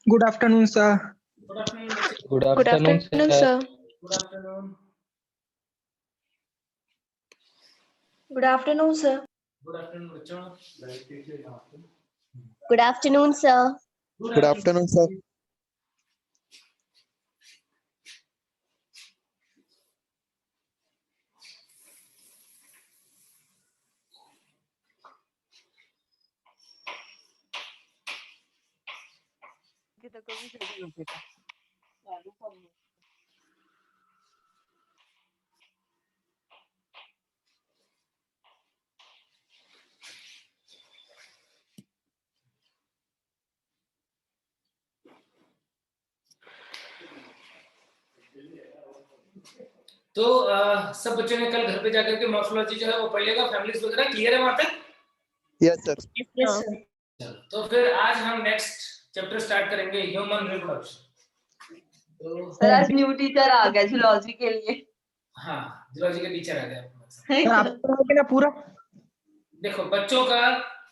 Good afternoon, sir. Good afternoon, बच्चे. Good Good afternoon, afternoon, sir. sir. Good afternoon. Good afternoon, sir. Good afternoon, बच्चों. Good afternoon, sir. Good afternoon, sir. तो सब बच्चों ने कल घर पे जाकर के मॉर्फोलॉजी जो है वो पढ़ लेगा. फैमिलीज वगैरह क्लियर है वहां तक? Yes, sir. Yes, sir. चलो, तो फिर आज हम नेक्स्ट चैप्टर स्टार्ट करेंगे, ह्यूमन रिप्रोडक्शन. तो सर आज न्यू टीचर आ गया जूलॉजी के लिए. हाँ, जूलॉजी के टीचर आ गए अपने पास. सर आप पढ़ाओगे ना पूरा? देखो बच्चों का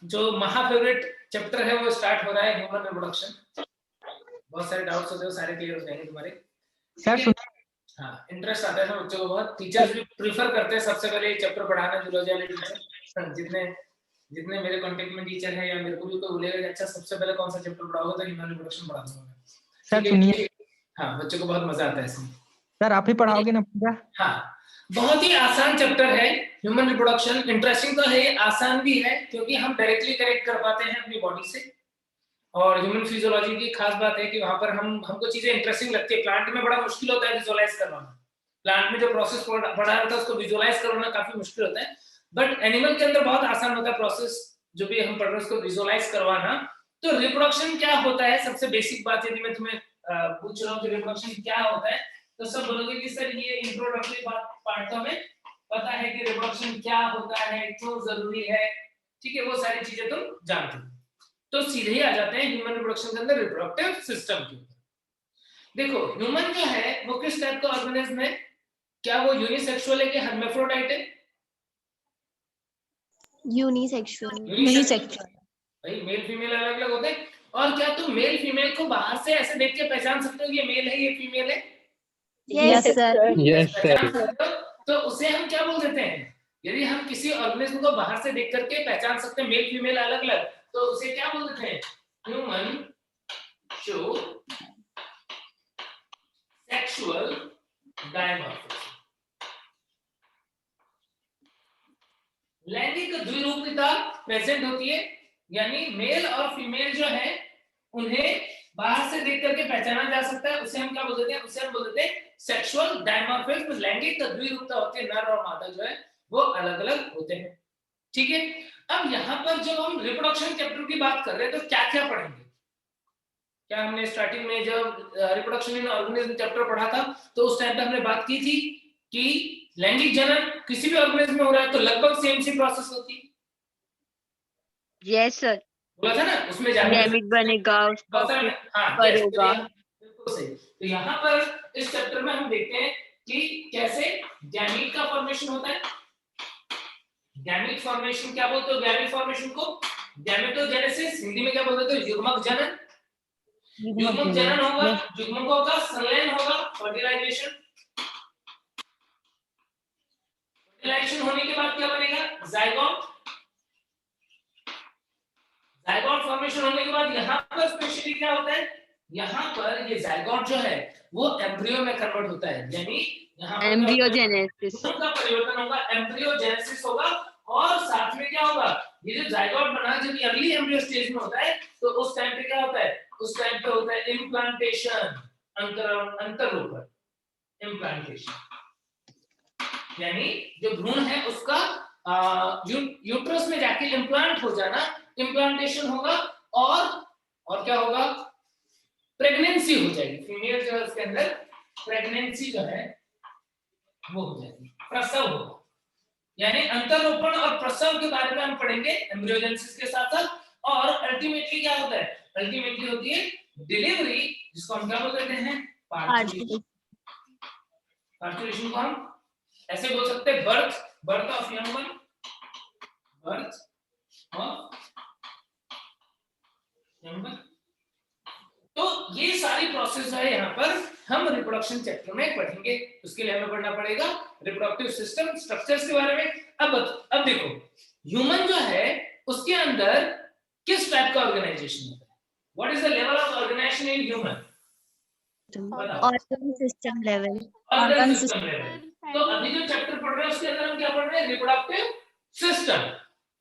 जो महा फेवरेट चैप्टर है वो स्टार्ट हो रहा है, ह्यूमन रिप्रोडक्शन. बहुत सारे डाउट्स होते हैं, सारे क्लियर हो जाएंगे तुम्हारे. सर सुनिए. हाँ, इंटरेस्ट आता है ना बच्चों को बहुत. टीचर्स भी प्रीफर करते हैं सबसे पहले ये चैप्टर पढ़ाना, जूलॉजी वाले टीचर. जितने मेरे कांटेक्ट में टीचर हैं या मेरे को भी कोई बोलेगा कि अच्छा सबसे पहले कौन सा चैप्टर पढ़ाओगे, तो ह्यूमन रिप्रोडक्शन पढ़ा दूंगा. सर सुनिए. हाँ, बच्चों को बहुत मजा आता है इसमें. सर आप ही पढ़ाओगे ना पूरा? हाँ, बहुत ही आसान चैप्टर है ह्यूमन रिप्रोडक्शन. इंटरेस्टिंग तो है, आसान भी है क्योंकि हम डायरेक्टली कनेक्ट कर पाते हैं अपनी बॉडी से. और ह्यूमन फिजियोलॉजी की खास बात है कि वहां पर हमको चीजें इंटरेस्टिंग लगती है. प्लांट में बड़ा मुश्किल होता है विजुअलाइज करवाना. प्लांट में जो प्रोसेस पढ़ा रहता है उसको विजुअलाइज करवाना काफी मुश्किल होता है. बट एनिमल के अंदर बहुत आसान होता है प्रोसेस, जो भी हम पढ़ रहे हैं उसको विजुअलाइज करवाना. तो रिप्रोडक्शन क्या होता है, सबसे बेसिक बात यदि मैं तुम्हें पूछ रहा हूँ कि रिप्रोडक्शन क्या होता है, तो सब बोलोगे कि सर ये इंट्रोडक्टरी पार्ट तो हमें पता है कि रिप्रोडक्शन क्या होता है, क्यों जरूरी है. ठीक है, वो सारी चीजें तुम जानते हो. तो सीधे ही आ जाते हैं ह्यूमन रिप्रोडक्शन के अंदर रिप्रोडक्टिव सिस्टम के ऊपर. देखो ह्यूमन जो है वो किस टाइप का ऑर्गेनिज्म है? क्या वो यूनिसेक्सुअल है कि हर्माफ्रोडाइट है? Unisexual. भाई मेल फीमेल अलग अलग होते हैं. और क्या तुम मेल फीमेल को बाहर से ऐसे देख के पहचान सकते हो कि ये मेल है ये फीमेल है? Yes, sir. Yes, sir. पहचान सकते हो? तो उसे हम क्या बोल देते हैं? यदि हम किसी ऑर्गेनिज्म को बाहर से देख करके पहचान सकते हैं मेल फीमेल अलग अलग, तो उसे क्या बोल देते हैं? Human show sexual dimorphism. लैंगिक द्विरूपता प्रेजेंट होती है, यानी मेल और फीमेल जो है उन्हें बाहर से देख करके पहचाना जा सकता है. उसे हम क्या बोल देते हैं? उसे हम बोल देते हैं सेक्सुअल डायमॉर्फिज्म. लैंगिक द्विरूपता होती है, नर और मादा जो है वो अलग अलग होते हैं. ठीक है, अब यहाँ पर जब हम रिप्रोडक्शन चैप्टर की बात कर रहे हैं तो क्या क्या पढ़ेंगे? क्या हमने स्टार्टिंग में जब रिप्रोडक्शन इन ऑर्गेनिज्म चैप्टर पढ़ा था तो उस टाइम पे हमने बात की थी कि लैंगिक जनन किसी भी ऑर्गेनिज्म में हो रहा है तो लगभग सेम सी प्रोसेस होती है. Yes sir. बोला था ना, उसमें गैमेट बनेगा, उसका फिर हाँ, पर होगा. बिल्कुल सही. तो यहाँ पर इस चैप्टर में हम देखते हैं कि कैसे गैमीट का फॉर्मेशन होता है. गैमीट फॉर्मेशन क्या बोलते हो? गैमीट फॉर्मेशन को गैमेटोजेनेसिस, हिंदी में क्या बोलते हो? युग्मक जनन. युग्मक जनन होगा, युग्मकों का संलयन होगा, फर्टिलाइजेशन. फर्टिलाइजेशन होने के बाद क्या बनेगा? जाइगोट. जाइगोट फॉर्मेशन होने के बाद यहाँ पर स्पेशली क्या होता है? यहाँ पर ये जाइगोट जो है वो एम्ब्रियो में कन्वर्ट होता है, यानी यहाँ एम्ब्रियोजेनेसिस का परिवर्तन होगा, एम्ब्रियोजेनेसिस होगा. और साथ में क्या होगा? ये जो जाइगोट बना जब अगली एम्ब्रियो स्टेज में होता है तो उस टाइम पे क्या होता है? उस टाइम पे होता है इम्प्लांटेशन, अंतरोपण. इम्प्लांटेशन यानी जो भ्रूण है उसका यूट्रस में जाके इम्प्लांट हो जाना, इम्प्लांटेशन होगा. और क्या होगा? प्रेगनेंसी हो जाएगी. फीमेल जो है उसके अंदर प्रेगनेंसी जो है वो हो जाएगी, प्रसव होगा. यानी अंतरोपण और प्रसव के बारे में हम पढ़ेंगे एम्ब्रियोजेनेसिस के साथ साथ. और अल्टीमेटली क्या होता है? अल्टीमेटली होती है डिलीवरी, जिसको हम क्या बोल देते हैं? पार्चुरेशन. पार्चुरेशन को हम ऐसे बोल सकते हैं birth of young one, birth of young one. तो उसके लिए हमें पढ़ना पड़ेगा रिप्रोडक्टिव सिस्टम स्ट्रक्चर्स के बारे में। अब देखो ह्यूमन जो है उसके अंदर किस टाइप का ऑर्गेनाइजेशन होता है? What is the level of organisation in human? Organ system level. Organ system level. तो अभी जो चैप्टर पढ़ रहे हैं उसके अंदर हम क्या पढ़ रहे हैं? Reproductive system.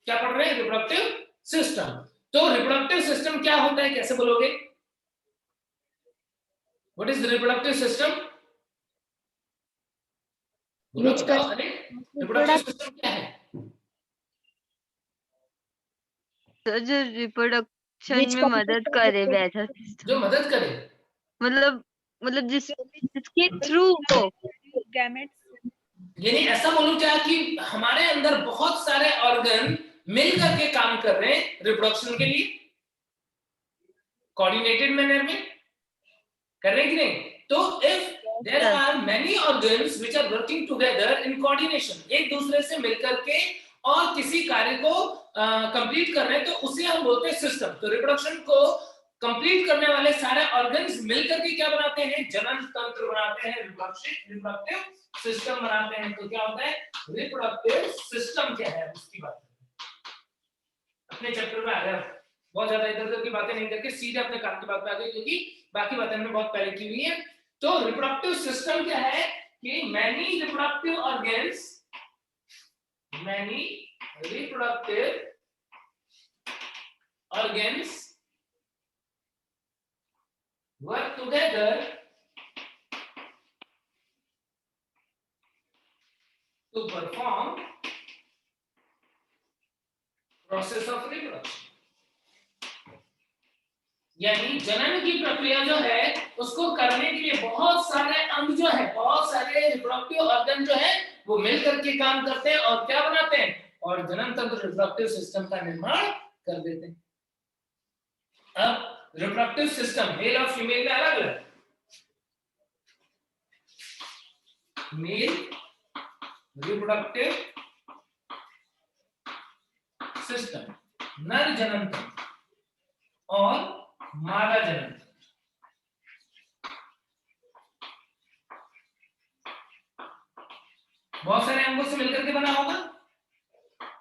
क्या पढ़ रहे हैं? Reproductive system. तो रिप्रोडक्टिव सिस्टम क्या होता है, कैसे बोलोगे? What is reproductive system? Which reproductive system क्या है? तो जो रिप्रोडक्शन Which में मदद करे वैसा जो सिस्टम, मदद करे। मतलब जिसके थ्रू वो यानी ऐसा बोलूं क्या कि हमारे अंदर बहुत सारे ऑर्गन मिल करके काम कर रहे हैं रिप्रोडक्शन के लिए, कोऑर्डिनेटेड मैनर में कर रहे हैं कि नहीं? तो if there are many organs which are working together in coordination, एक दूसरे से मिलकर के और किसी कार्य को कंप्लीट कर रहे हैं, तो उसे हम बोलते हैं सिस्टम। तो रिप्रोडक्शन को कंप्लीट करने वाले सारे ऑर्गन्स मिलकर के क्या बनाते हैं? जनन तंत्र बनाते हैं, रिप्रोडक्टिव सिस्टम बनाते हैं। तो क्या होता है? रिप्रोडक्टिव सिस्टम क्या है उसकी बात अपने चैप्टर में आ गया। बहुत ज्यादा इधर उधर की बातें नहीं करके सीधे अपने काम की बात पे आ गए, क्योंकि बाकी बातें हमने बहुत पहले की हुई है। तो रिप्रोडक्टिव सिस्टम क्या है कि many reproductive organs, many reproductive organs work together to perform process of reproduction। यानी जनन की प्रक्रिया जो है उसको करने के लिए बहुत सारे अंग जो है, बहुत सारे रिप्रोडक्टिव ऑर्गन जो है वो मिल करके काम करते हैं और क्या बनाते हैं? और जनन तंत्र रिप्रोडक्टिव सिस्टम का निर्माण कर देते हैं। अब रिप्रोडक्टिव सिस्टम मेल और फीमेल में अलग अलग, मेल रिप्रोडक्टिव सिस्टम नर जनन तंत्र और मादा जनन तंत्र। बहुत सारे अंगों से मिलकर के बना होगा।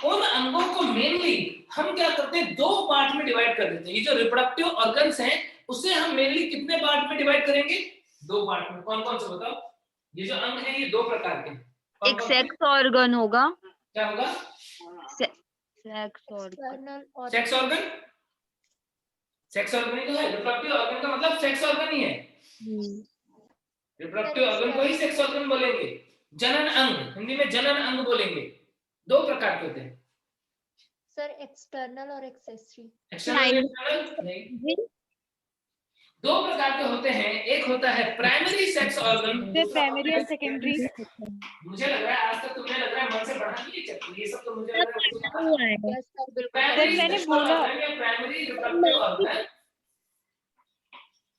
उन अंगों को मेनली हम क्या करते हैं? दो पार्ट में डिवाइड कर देते हैं। ये जो रिप्रोडक्टिव ऑर्गन्स हैं उसे हम मेनली कितने पार्ट में डिवाइड करेंगे? दो पार्ट में। कौन कौन से बताओ? ये जो अंग है ये दो प्रकार के हैं। एक सेक्स ऑर्गन होगा। क्या होगा? Sex organ. Sex organ, sex organ ही तो है। रिप्रोडक्टिव ऑर्गन का मतलब सेक्स ऑर्गन ही है। रिप्रोडक्टिव ऑर्गन को ही सेक्स ऑर्गन बोलेंगे। जनन अंग, हिंदी में जनन अंग बोलेंगे। दो प्रकार के होते हैं सर, एक्सटर्नल और एक्सेसरी। एक्सटर्नल नहीं, दो प्रकार के होते हैं। एक होता है प्राइमरी सेक्स ऑर्गन, प्राइमरी और सेकेंडरी। मुझे लग रहा है आज तक तुम्हें लग रहा है मन से पढ़ा नहीं चैप्टर, ये सब तो मुझे लग रहा है यस सर, बिल्कुल। प्राइमरी मैंने सेक्स बोला ऑर्गन या primary reproductive organ,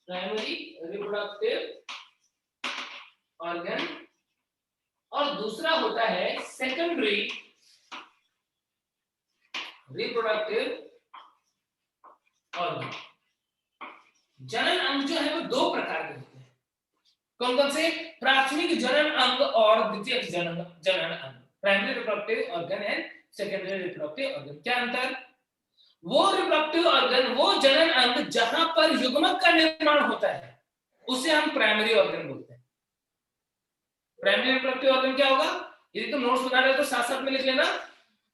primary reproductive organ, और दूसरा होता है सेकेंडरी रिप्रोडक्टिव ऑर्गन। जनन अंग जो है वो दो प्रकार के होते हैं। कौन कौन से? प्राथमिक जनन अंग और द्वितीयक जनन अंग। Primary reproductive organ and secondary reproductive organ. क्या अंतर? वो रिप्रोडक्टिव ऑर्गन, वो जनन अंग जहां पर युग्मक का निर्माण होता है उसे हम प्राइमरी ऑर्गन बोलते हैं। प्राइमरी रिप्रोडक्टिव ऑर्गन क्या होगा? यदि तुम नोट्स बना रहे हो तो साथ साथ में लिख लेना।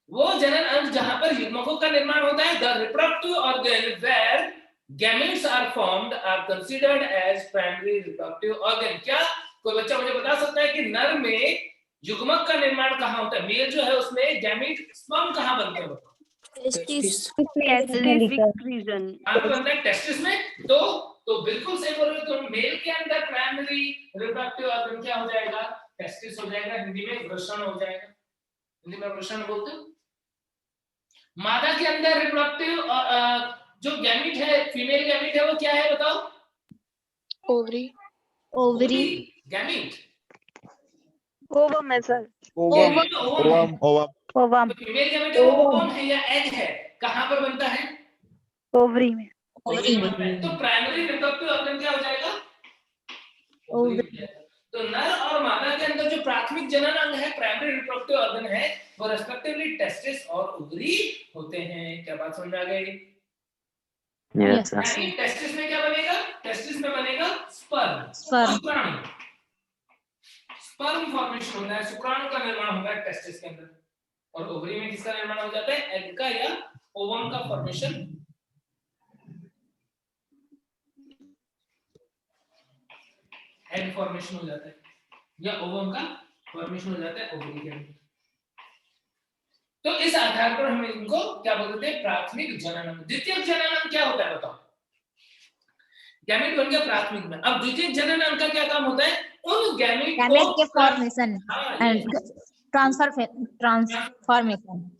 वो जनन अंग जहां पर युग्मकों का निर्माण होता है, the reproductive organ where gametes are formed are considered as primary reproductive organ। क्या कोई बच्चा मुझे बता सकता है कि नर में युग्मक का निर्माण कहाँ होता है? मेल जो है उसमें गैमेट स्पर्म कहाँ बनते हैं? रीजन कहाँ पे बनता है? टेस्टिस में। तो बिल्कुल सही बोल रहे हो तुम। मेल के अंदर प्राइमरी रिप्रोडक्टिव ऑर्गन क्या हो जाएगा? टेस्टिस हो जाएगा। हिंदी में वृषण हो जाएगा। हिंदी में वृषण बोलते हो। मादा के अंदर रिप्रोडक्टिव जो गैमेट है, फीमेल गैमेट है, वो क्या है बताओ? ओवरी। ओवरी। गैमेट ओवम है sir. Ovum ovum. Ovum female gamete ovum है या एग है? कहाँ पर बनता है? ओवरी में। ओवरी में। तो प्राइमरी रिप्रोडक्टिव ऑर्गन क्या हो जाएगा? ओवरी। तो नर और मादा के अंदर जो प्राथमिक जनन अंग है, प्राइमरी रिप्रोडक्टिव ऑर्गन है, वो रेस्पेक्टिवली टेस्टिस और ओवरी होते हैं। क्या बात समझ में आ गई? Yes, sir. यानी टेस्टिस में क्या बनेगा? टेस्टिस में बनेगा स्पर्म, शुक्राणु। स्पर्म फॉर्मेशन होता है, शुक्राणु का निर्माण होता है टेस्टिस के अंदर। और ओवरी में किसका निर्माण हो जाता है? एग का या ओवम का फॉर्मेशन। एग फॉर्मेशन हो जाता है या ओवम का फॉर्मेशन हो जाता है ओवरी के अंदर। तो इस आधार पर हम इनको क्या बोलते हैं? प्राथमिक जनन अंग। द्वितीयक जनन अंग क्या होता है बताओ? गैमेट बन गया प्राथमिक में। अब द्वितीयक जनन अंग का क्या काम होता है? उन गैमेट के फॉर्मेशन एंड ट्रांसफॉर्मेशन,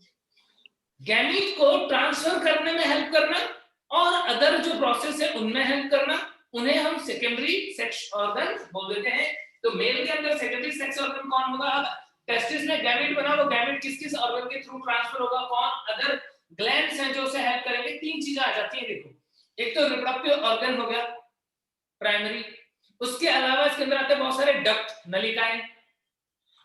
गैमेट को ट्रांसफर करने में हेल्प करना और अदर जो प्रोसेस है उनमें हेल्प करना, उन्हें हम सेकेंडरी सेक्स ऑर्गन बोल देते हैं। तो मेल के अंदर सेकेंडरी सेक्स ऑर्गन कौन होगा? टेस्टिस में गैमेट बना, वो गैमेट किस किस ऑर्गन के थ्रू ट्रांसफर होगा? कौन अदर ग्लैंड्स हैं जो उसे हेल्प करेंगे? तीन चीजें आ जाती हैं। देखो, एक तो रिप्रोडक्टिव ऑर्गन हो गया प्राइमरी, उसके अलावा इसके अंदर आते हैं बहुत सारे डक्ट, नलिकाएं,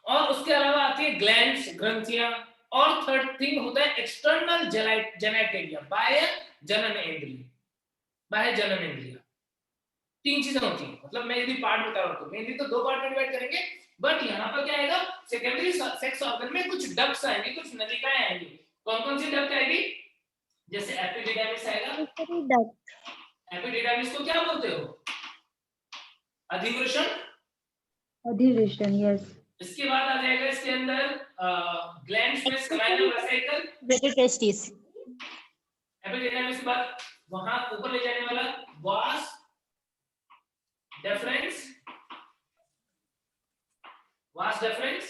और उसके अलावा आती है ग्लैंड्स, ग्रंथियां, और थर्ड थिंग होता है एक्सटर्नल जेनेटेरिया, बाह्य जनन इंद्रिय। बाह्य जनन इंद्रिय तीन चीजें होती हैं। मतलब मैं यदि पार्ट बता रहा हूं तो मेनली तो दो पार्ट में डिवाइड करेंगे, बट यहाँ पर क्या आएगा? सेकेंडरी सेक्स ऑर्गन में कुछ डक्ट्स आएंगे, कुछ नलिकाएं आएंगी। कौन कौन सी डक्ट आएगी? जैसे एपिडिडाइमिस आएगा। एपिडिडाइमिस को क्या बोलते हो? अधिवृषण। अधिवेशन, यस। इसके बाद आ जाएगा इसके अंदर ग्लैंड्स में सेमाइनल वेसिकल, टेस्टिस। एपिडिडाइमिस के बाद वहां ऊपर ले जाने वाला वास डेफरेंस, वास डेफरेंस,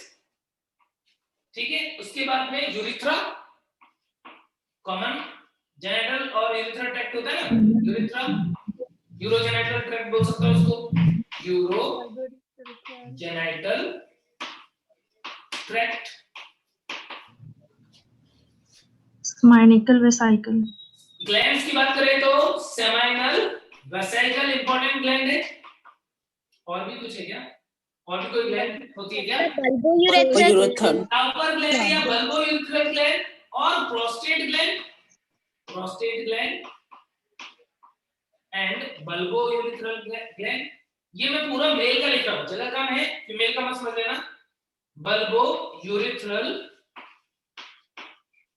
ठीक है। उसके बाद में यूरिथ्रा, कॉमन जेनेटल और यूरिथ्रा ट्रैक्ट होता है ना, यूरिथ्रा, यूरोजेनेटल ट्रैक्ट बोल सकते हो उसको, euro genital tract, seminal vesicle. Glands की बात करें तो सेमाइनल वेसिकल इंपॉर्टेंट ग्लैंड है। और भी कुछ है क्या? और भी कोई ग्लैंड होती है क्या? अपर ग्लैंड या बल्बोयूरेथ्रल ग्लैंड और prostate gland, prostate gland and bulbourethral gland. ये मैं पूरा मेल का लिख रहा हूं, जगह कम है, फीमेल का मत समझ लेना। बल्बोयूरेथ्रल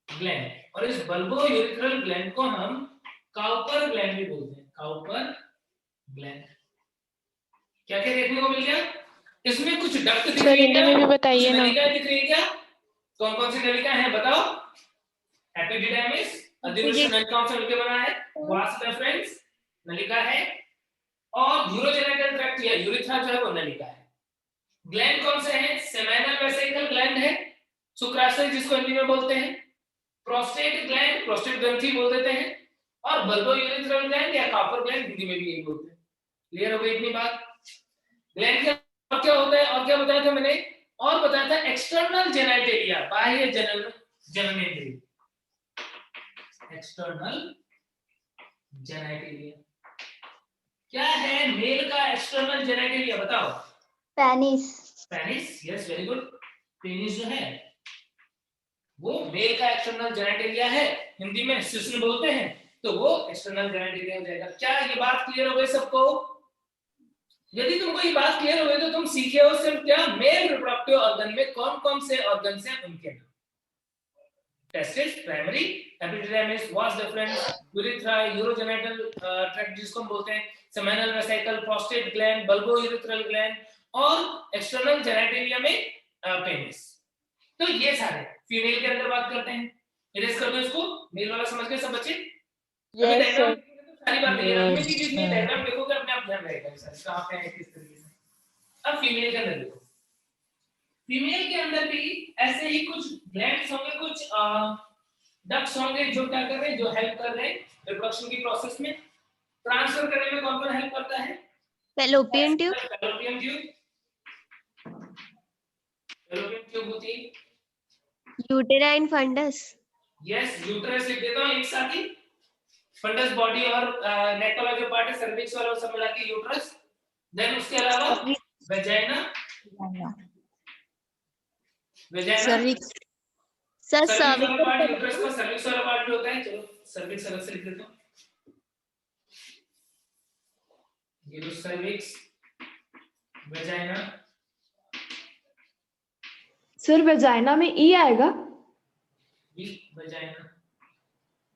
ग्लैंड, और इस बल्बोयूरेथ्रल ग्लैंड को हम काउपर ग्लैंड भी बोलते हैं। Cowper gland. क्या क्या देखने को मिल गया? इसमें कुछ डक्ट दिख रही है, हिंदी में भी बताइए ना। नलिका दिख रही है क्या? कौन कौन सी नलिका है बताओ? एपिडिडाइमिस, अधिवृषण कौन से मिलकर बना है? वास डेफरेंस नलिका है, और यूरोजेनेटल ट्रैक्ट या यूरिथ्रा जो है वो नलिका है। ग्लैंड कौन से हैं? सेमाइनल वेसिकल ग्लैंड है, शुक्राशय जिसको हिंदी में बोलते हैं, प्रोस्टेट ग्लैंड, प्रोस्टेट ग्रंथि बोल देते हैं, और बल्बोयूरेथ्रल ग्लैंड या कापर ग्लैंड हिंदी में भी यही बोलते हैं। क्लियर हो गई इतनी बात? ग्लैंड का क्या होता है और क्या बताया था मैंने? और बताया था एक्सटर्नल जेनेटेरिया, बाह्य जननेंद्रिय, एक्सटर्नल जेनेटेरिया। क्या है मेल का एक्सटर्नल जेनेटेरिया बताओ? Penis. Penis, yes very good. Penis जो है वो मेल का एक्सटर्नल जेनेटेरिया है, हिंदी में शिश्न बोलते हैं, तो वो एक्सटर्नल जेनेटेरिया हो जाएगा। क्या ये बात क्लियर हो गई सबको? यदि तुमको ये बात क्लियर हो गई तो तुम सीखे हो सिर्फ क्या? मेल रिप्रोडक्टिव ऑर्गन में कौन कौन से ऑर्गन्स हैं उनके नाम। Testis, primary, epididymis, vas deferens, urethra, urogenital tract जिसको हम बोलते हैं, seminal vesicle, prostate gland, bulbourethral gland, और एक्सटर्नल जेनेटेरिया में पेनिस। तो ये सारे फीमेल के अंदर बात करते हैं। इरेज कर दो इसको, मेल वाला समझ गए सब बच्चे? Yes sir. सारी बात नहीं है, इनमें चीज नहीं, डायग्राम देखोगे अपने आप ध्यान रहेगा सर कहां पे है किस तरीके से। अब फीमेल के अंदर देखो, फीमेल के अंदर भी ऐसे ही कुछ ग्लैंड्स होंगे, कुछ डक्ट्स होंगे जो क्या कर रहे हैं, जो हेल्प कर रहे हैं रिप्रोडक्शन की प्रोसेस में। ट्रांसफर करने में कौन कौन हेल्प करता है? Fallopian tube, fallopian tube, fallopian tube होती है, यूटेराइन फंडस, यस यूट्रस लिख देता हूं एक साथ ही, फंडस बॉडी और नेक वाला जो पार्ट है सर्विक्स वाला सब मिला के यूट्रस। देन उसके अलावा vagina vagina cervix sir cervix वाला सर्विकल पार्ट यूट्रस का सर्विक्स वाला पार्ट भी होता है। चलो सर्विक्स अलग से लिख देता हूं। ये जो सर्विक्स वेजाइना सर वेजाइना में ई आएगा, भी वेजाइना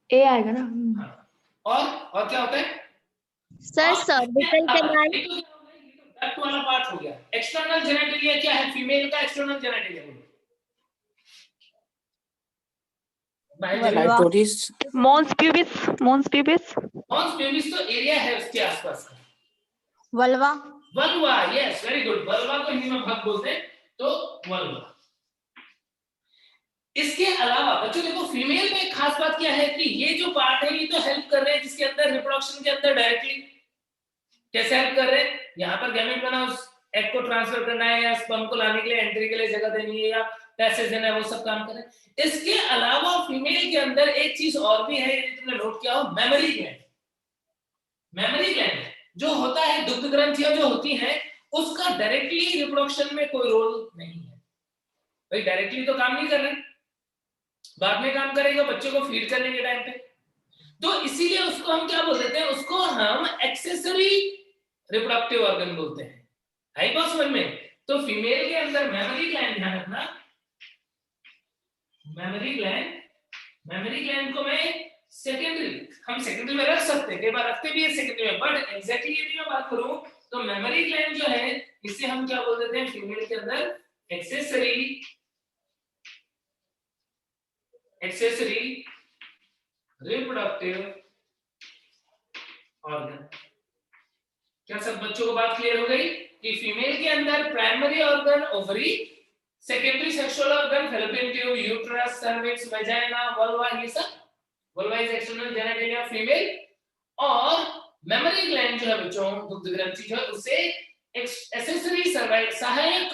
ए आएगा ना? हाँ। और क्या होता है सर सर्विकल कैनाल ये तो डक्ट वाला पार्ट हो गया। एक्सटर्नल जेनेटिलिया क्या है फीमेल का एक्सटर्नल जेनेटिलिया बोलो clitoris mons pubis mons pubis तो एरिया है उसके आसपास का। Vulva vulva yes very good. Vulva को हिंदी में भग बोलते हैं तो वल्वा। इसके अलावा बच्चों देखो फीमेल में एक खास बात क्या है कि ये जो पार्ट है ये तो हेल्प कर रहे हैं जिसके अंदर रिप्रोडक्शन के अंदर डायरेक्टली कैसे हेल्प कर रहे हैं। यहाँ पर गैमेट बना उस एग को ट्रांसफर करना है या स्पर्म को लाने के लिए एंट्री के लिए जगह देनी है या पैसेज देना है, वो सब काम कर रहे हैं। इसके अलावा फीमेल के अंदर एक चीज और भी है, यदि तुमने नोट किया हो, मेमोरी ग्लैंड। मेमोरी ग्लैंड जो होता है दुग्ध ग्रंथियां जो होती हैं उसका डायरेक्टली रिप्रोडक्शन में कोई रोल नहीं है। भाई डायरेक्टली तो काम नहीं कर रहे, बाद में काम करेगा बच्चों को फीड करने के टाइम पे। तो इसीलिए उसको हम क्या बोल देते हैं, उसको हम एक्सेसरी रिप्रोडक्टिव ऑर्गन बोलते हैं। आई बात समझ में? तो फीमेल के अंदर मेमोरी ग्लैंड, ध्यान रखना मेमोरी ग्लैंड को मैं सेकेंडरी, हम सेकेंडरी में रख सकते हैं, कई बार रखते भी है सेकेंडरी में, बट एग्जैक्टली यदि मैं बात करूं तो मेमोरी ग्लैंड जो है इसे हम क्या बोल देते हैं फीमेल के अंदर एक्सेसरी रिप्रोडक्टिव ऑर्गन। क्या सब बच्चों को बात क्लियर हो गई कि फीमेल के अंदर primary organ ovary, secondary sexual organ fallopian tube, uterus, cervix, vagina, vulva, ये सब। Vulva is external genitalia female, और मेमोरी ग्लैंड जो है बच्चों दुग्ध ग्रंथि जो है उसे एक्सेसरी सहायक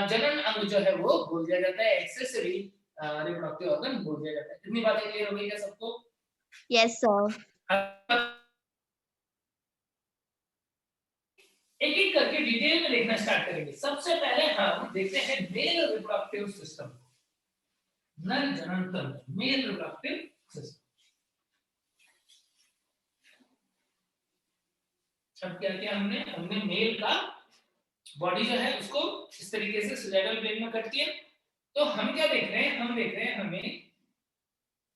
जनन अंग जो है वो बोल दिया जाता है, एक्सेसरी रिप्रोडक्टिव ऑर्गन बोल दिया जाता है। इतनी बातें क्लियर हो गई क्या सबको? Yes sir. एक एक करके डिटेल में देखना स्टार्ट करेंगे। सबसे पहले हम देखते हैं मेल रिप्रोडक्टिव सिस्टम, नर जनन तंत्र, मेल रिप्रोडक्टिव सिस्टम। अब क्या किया हमने मेल का बॉडी जो है उसको इस तरीके से सिलेंडर प्लेन में कट किया। तो हम क्या देख रहे हैं, हम देख रहे हैं हमें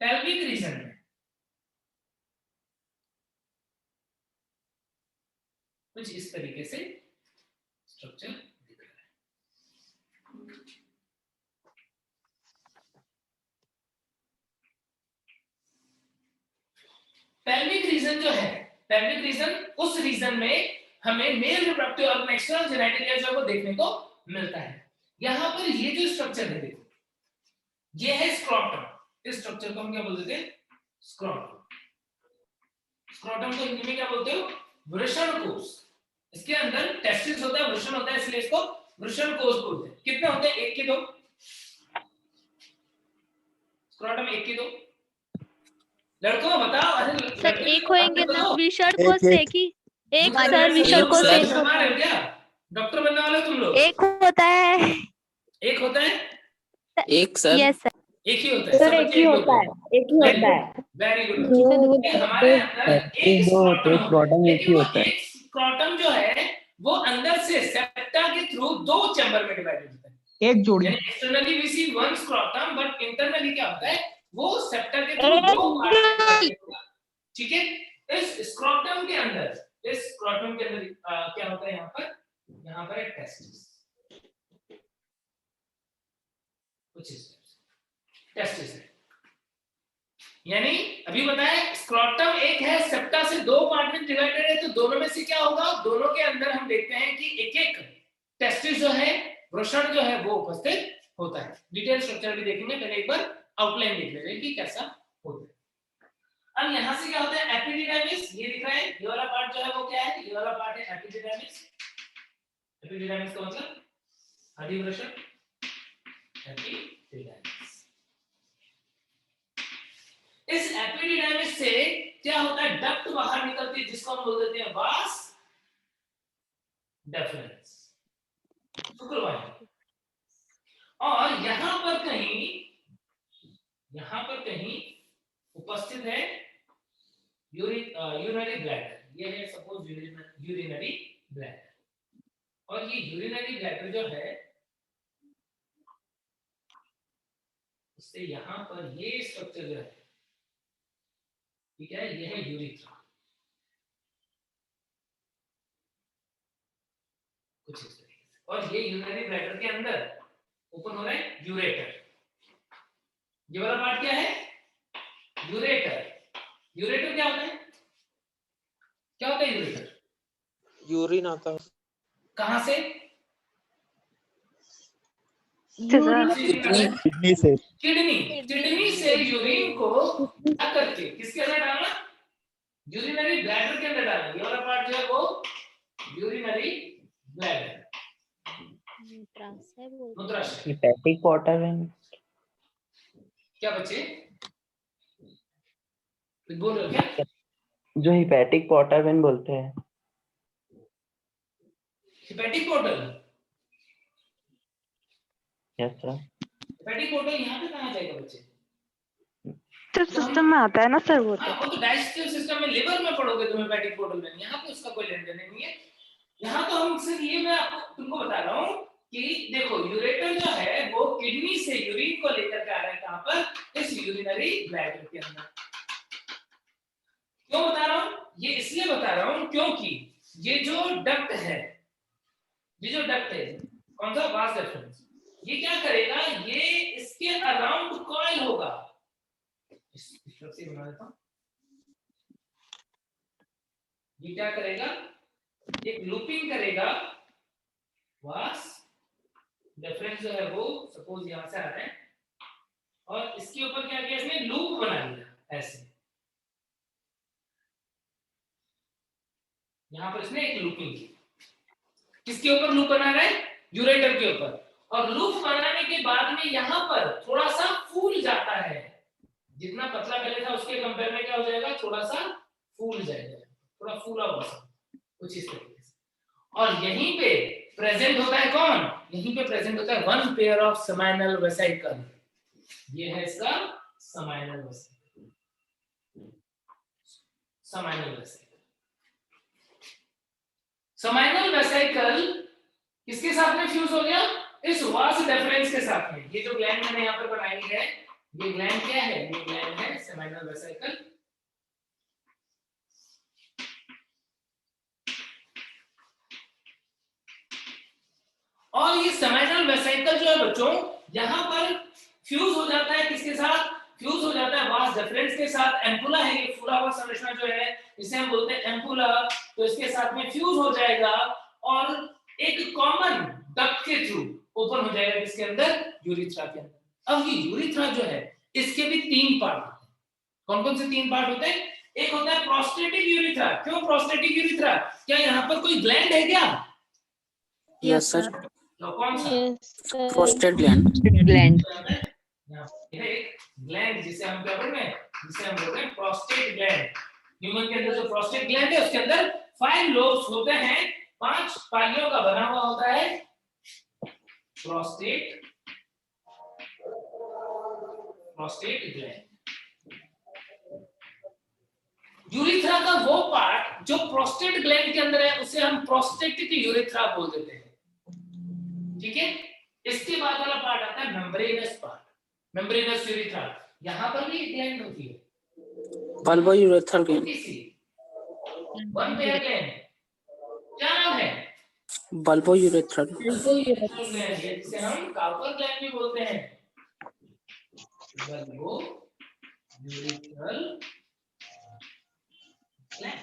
पेल्विक रीजन में कुछ इस तरीके से स्ट्रक्चर दिख रहा है। पेल्विक रीजन जो है, पेल्विक रीजन, उस रीजन में हमें male reproductive organ external genitalia जो है देखने को मिलता है। यहां पर ये जो स्ट्रक्चर है देखो, ये है स्क्रोटम। इस स्ट्रक्चर को हम क्या बोलते हैं? स्क्रोटम। स्क्रोटम को हिंदी में क्या बोलते हो? वृषणकोश। इसके अंदर टेस्टिस होता है, वृषण होता है, इसलिए इसको वृषणकोश बोलते हैं। कितने होते हैं? 1 की 2 स्क्रोटम, 1 की 2। लड़कों बताओ। अरे सर एक होएंगे ना विषणकोश से कि एक सर सर विषणकोश से क्या डॉक्टर बनने वाले हो तुम लोग? एक होता है। एक होता है, एक सर यस सर। एक ही होता है सर एक ही होता है, एक ही होता है। Very good. दो हमारे अंदर एक स्क्रोटम एक ही होता है। एक स्क्रोटम जो है वो अंदर से सेप्टा के थ्रू 2 चैम्बर में डिवाइड होता है। एक जोड़ी। यानी externally we see 1 scrotum, but internally क्या होता है, वो सेप्टा के थ्रू 2 पार्ट में डिवाइड होगा। ठीक है? इस स्क्रोटम के अंदर क्या होता है? यहाँ पर एक टेस्टिस, कुछ इस टेस्टिस है। यानी अभी बताया स्क्रोटम एक है, सेप्टा से 2 पार्ट में डिवाइडेड है, तो दोनों में से क्या होगा? दोनों के अंदर हम देखते हैं कि एक एक टेस्टिस जो है, वृषण जो है वो उपस्थित होता है। डिटेल स्ट्रक्चर भी देखेंगे, पहले एक बार आउटलाइन देख लेते हैं कि कैसा होता है। अब यहां से क्या होता है? एपिडिडाइमिस, ये दिख रहा है, ये वाला पार्ट जो है वो क्या है? ये वाला पार्ट है एपिडिडाइमिस। एपिडिडाइमिस का मतलब अधिवृषण, एपिडिडाइमिस। इस एपिडिडाइमिस से क्या होता है? डक्ट बाहर निकलती है जिसको हम बोल देते हैं वास डेफरेंस। शुक्रवार। और यहाँ पर कहीं उपस्थित है यूरिनरी ब्लैडर। ये है सपोज यूरिनरी ब्लैडर, और ये यूरिनरी ब्लैडर जो है उससे यहाँ पर ये स्ट्रक्चर जो है, ठीक है, ये है यूरिथ्रा। कुछ इस तरीके से, और ये यूरिनरी ब्लैडर के अंदर ओपन हो रहा है यूरेटर। ये वाला पार्ट क्या है? यूरेटर। यूरेटर क्या होता है? क्या होता है यूरेटर? यूरिन आता है कहां से? किडनी से। किडनी से यूरिन को अकर के किसके अंदर डालना? यूरिनरी ब्लैडर के अंदर डालना। ये वाला पार्ट जो है वो यूरिनरी ब्लैडर, मूत्राशय। Hepatic porter when. क्या बच्चे कुछ बोल रहे हो क्या? जो हेपेटिक पोर्टर वेन बोलते हैं। Hepatic portal. Yes sir. Hepatic portal यहाँ पे कहाँ जाएगा बच्चे? तो सिस्टम में आता है ना सर वो हाँ, वो तो डाइजेस्टिव सिस्टम में, लिवर में पढ़ोगे तुम हेपेटिक पोर्टल में। यहाँ पे उसका कोई लेन देन नहीं है। यहाँ तो हम सिर्फ ये मैं आपको तुमको बता रहा हूँ कि देखो यूरेटर जो है वो किडनी से यूरिन को लेकर के आ रहा है कहाँ पर? इस यूरिनरी ब्लैडर के अंदर। क्यों बता रहा हूँ? ये इसलिए बता रहा हूँ क्योंकि ये जो डक्ट है, कौन सा? Vas deferens. ये क्या करेगा? ये इसके अराउंड कॉइल होगा। इस तरफ से बना देता हूं। ये क्या करेगा? एक लूपिंग करेगा। वास डिफरेंस जो है वो सपोज यहां से आ रहा है, और इसके ऊपर क्या किया इसने? लूप बना लिया ऐसे। यहां पर इसने एक लूपिंग की। किसके ऊपर लूप बना रहा है? यूरेटर के ऊपर। और लूप बनाने के बाद में यहां पर थोड़ा सा फूल जाता है। जितना पतला पहले था उसके कंपेयर में क्या हो जाएगा? थोड़ा सा फूल जाएगा, थोड़ा फूला हुआ सा, कुछ इस तरीके से। और यहीं पे प्रेजेंट होता है कौन? यहीं पे प्रेजेंट होता है one pair of seminal vesicle. ये है इसका seminal vesicle. Seminal vesicle. Seminal vesicle किसके साथ में फ्यूज हो गया? इस वास डिफरेंस के साथ में। ये जो ग्लैंड मैंने यहाँ पर बनाई है, ये ग्लैंड क्या है? ये ग्लैंड है सेमाइनल वेसिकल। और ये सेमाइनल वेसिकल जो है बच्चों, यहाँ पर फ्यूज हो जाता है किसके साथ? फ्यूज हो जाता है वास डिफरेंस के साथ। एम्पुला है ये फूला हुआ संरचना जो है, इसे हम बोलते हैं एम्पुला। तो इसके साथ में फ्यूज हो जाएगा और एक कॉमन डक्ट के थ्रू ओपन हो जाएगा किसके अंदर? यूरिथ्रा के अंदर। अब ये यूरिथ्रा जो है इसके भी 3 पार्ट होते हैं। कौन कौन से 3 पार्ट होते हैं? एक होता है प्रोस्टेटिक यूरिथ्रा। क्यों प्रोस्टेटिक यूरिथ्रा? क्या यहाँ पर कोई ग्लैंड है क्या? Yes sir. तो कौन सा? Prostate gland. यह एक ग्लैंड जिसे हम क्या बोलते हैं? जिसे हम बोलते हैं प्रोस्टेट ग्लैंड। ह्यूमन के अंदर जो प्रोस्टेट ग्लैंड है उसके अंदर 5 लोब्स होते हैं, 5 पालियों का बना हुआ होता है प्रोस्टेट ग्लैंड। यूरिथ्रा का वो पार्ट जो प्रोस्टेट ग्लैंड के अंदर है उसे हम प्रोस्टेटिक यूरिथ्रा बोल देते हैं। ठीक है। इसके बाद वाला पार्ट आता है मेम्ब्रेनस पार्ट, मेम्ब्रेनस यूरिथ्रा। यहाँ पर भी ग्लैंड होती है, bulbo urethral gland. One pair gland. क्या नाम है? Bulbo urethral. जिसे हम कार्पर ग्लैंड भी बोलते हैं। Bulbo urethral gland.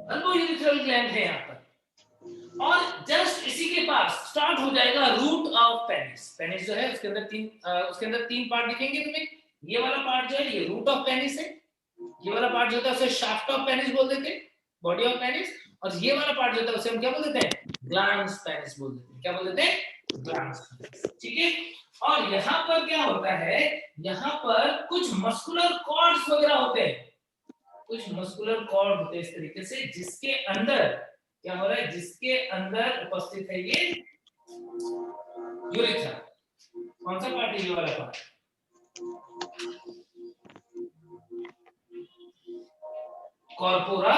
Bulbo urethral gland है यहाँ पर। और जस्ट इसी के पास स्टार्ट हो जाएगा रूट ऑफ पेनिस। पेनिस जो है उसके अंदर 3 पार्ट दिखेंगे तुम्हें। ये वाला पार्ट जो है ये रूट ऑफ पेनिस है। ये वाला पार्ट जो होता है उसे शाफ्ट ऑफ पेनिस बोल देते हैं, बॉडी ऑफ पेनिस। और ये वाला पार्ट जो होता है उसे हम क्या बोल देते हैं? ग्लैंड्स पेनिस बोल देते हैं। क्या बोल देते हैं? Glands penis. ठीक है। और यहाँ पर क्या होता है? यहाँ पर कुछ मस्कुलर कॉर्ड्स वगैरह होते हैं, कुछ मस्कुलर कॉर्ड होते हैं इस तरीके से, जिसके अंदर क्या हो रहा है, जिसके अंदर उपस्थित है ये यूरेथ्रा। कौन सा पार्ट है ये वाला पार्ट? Corpora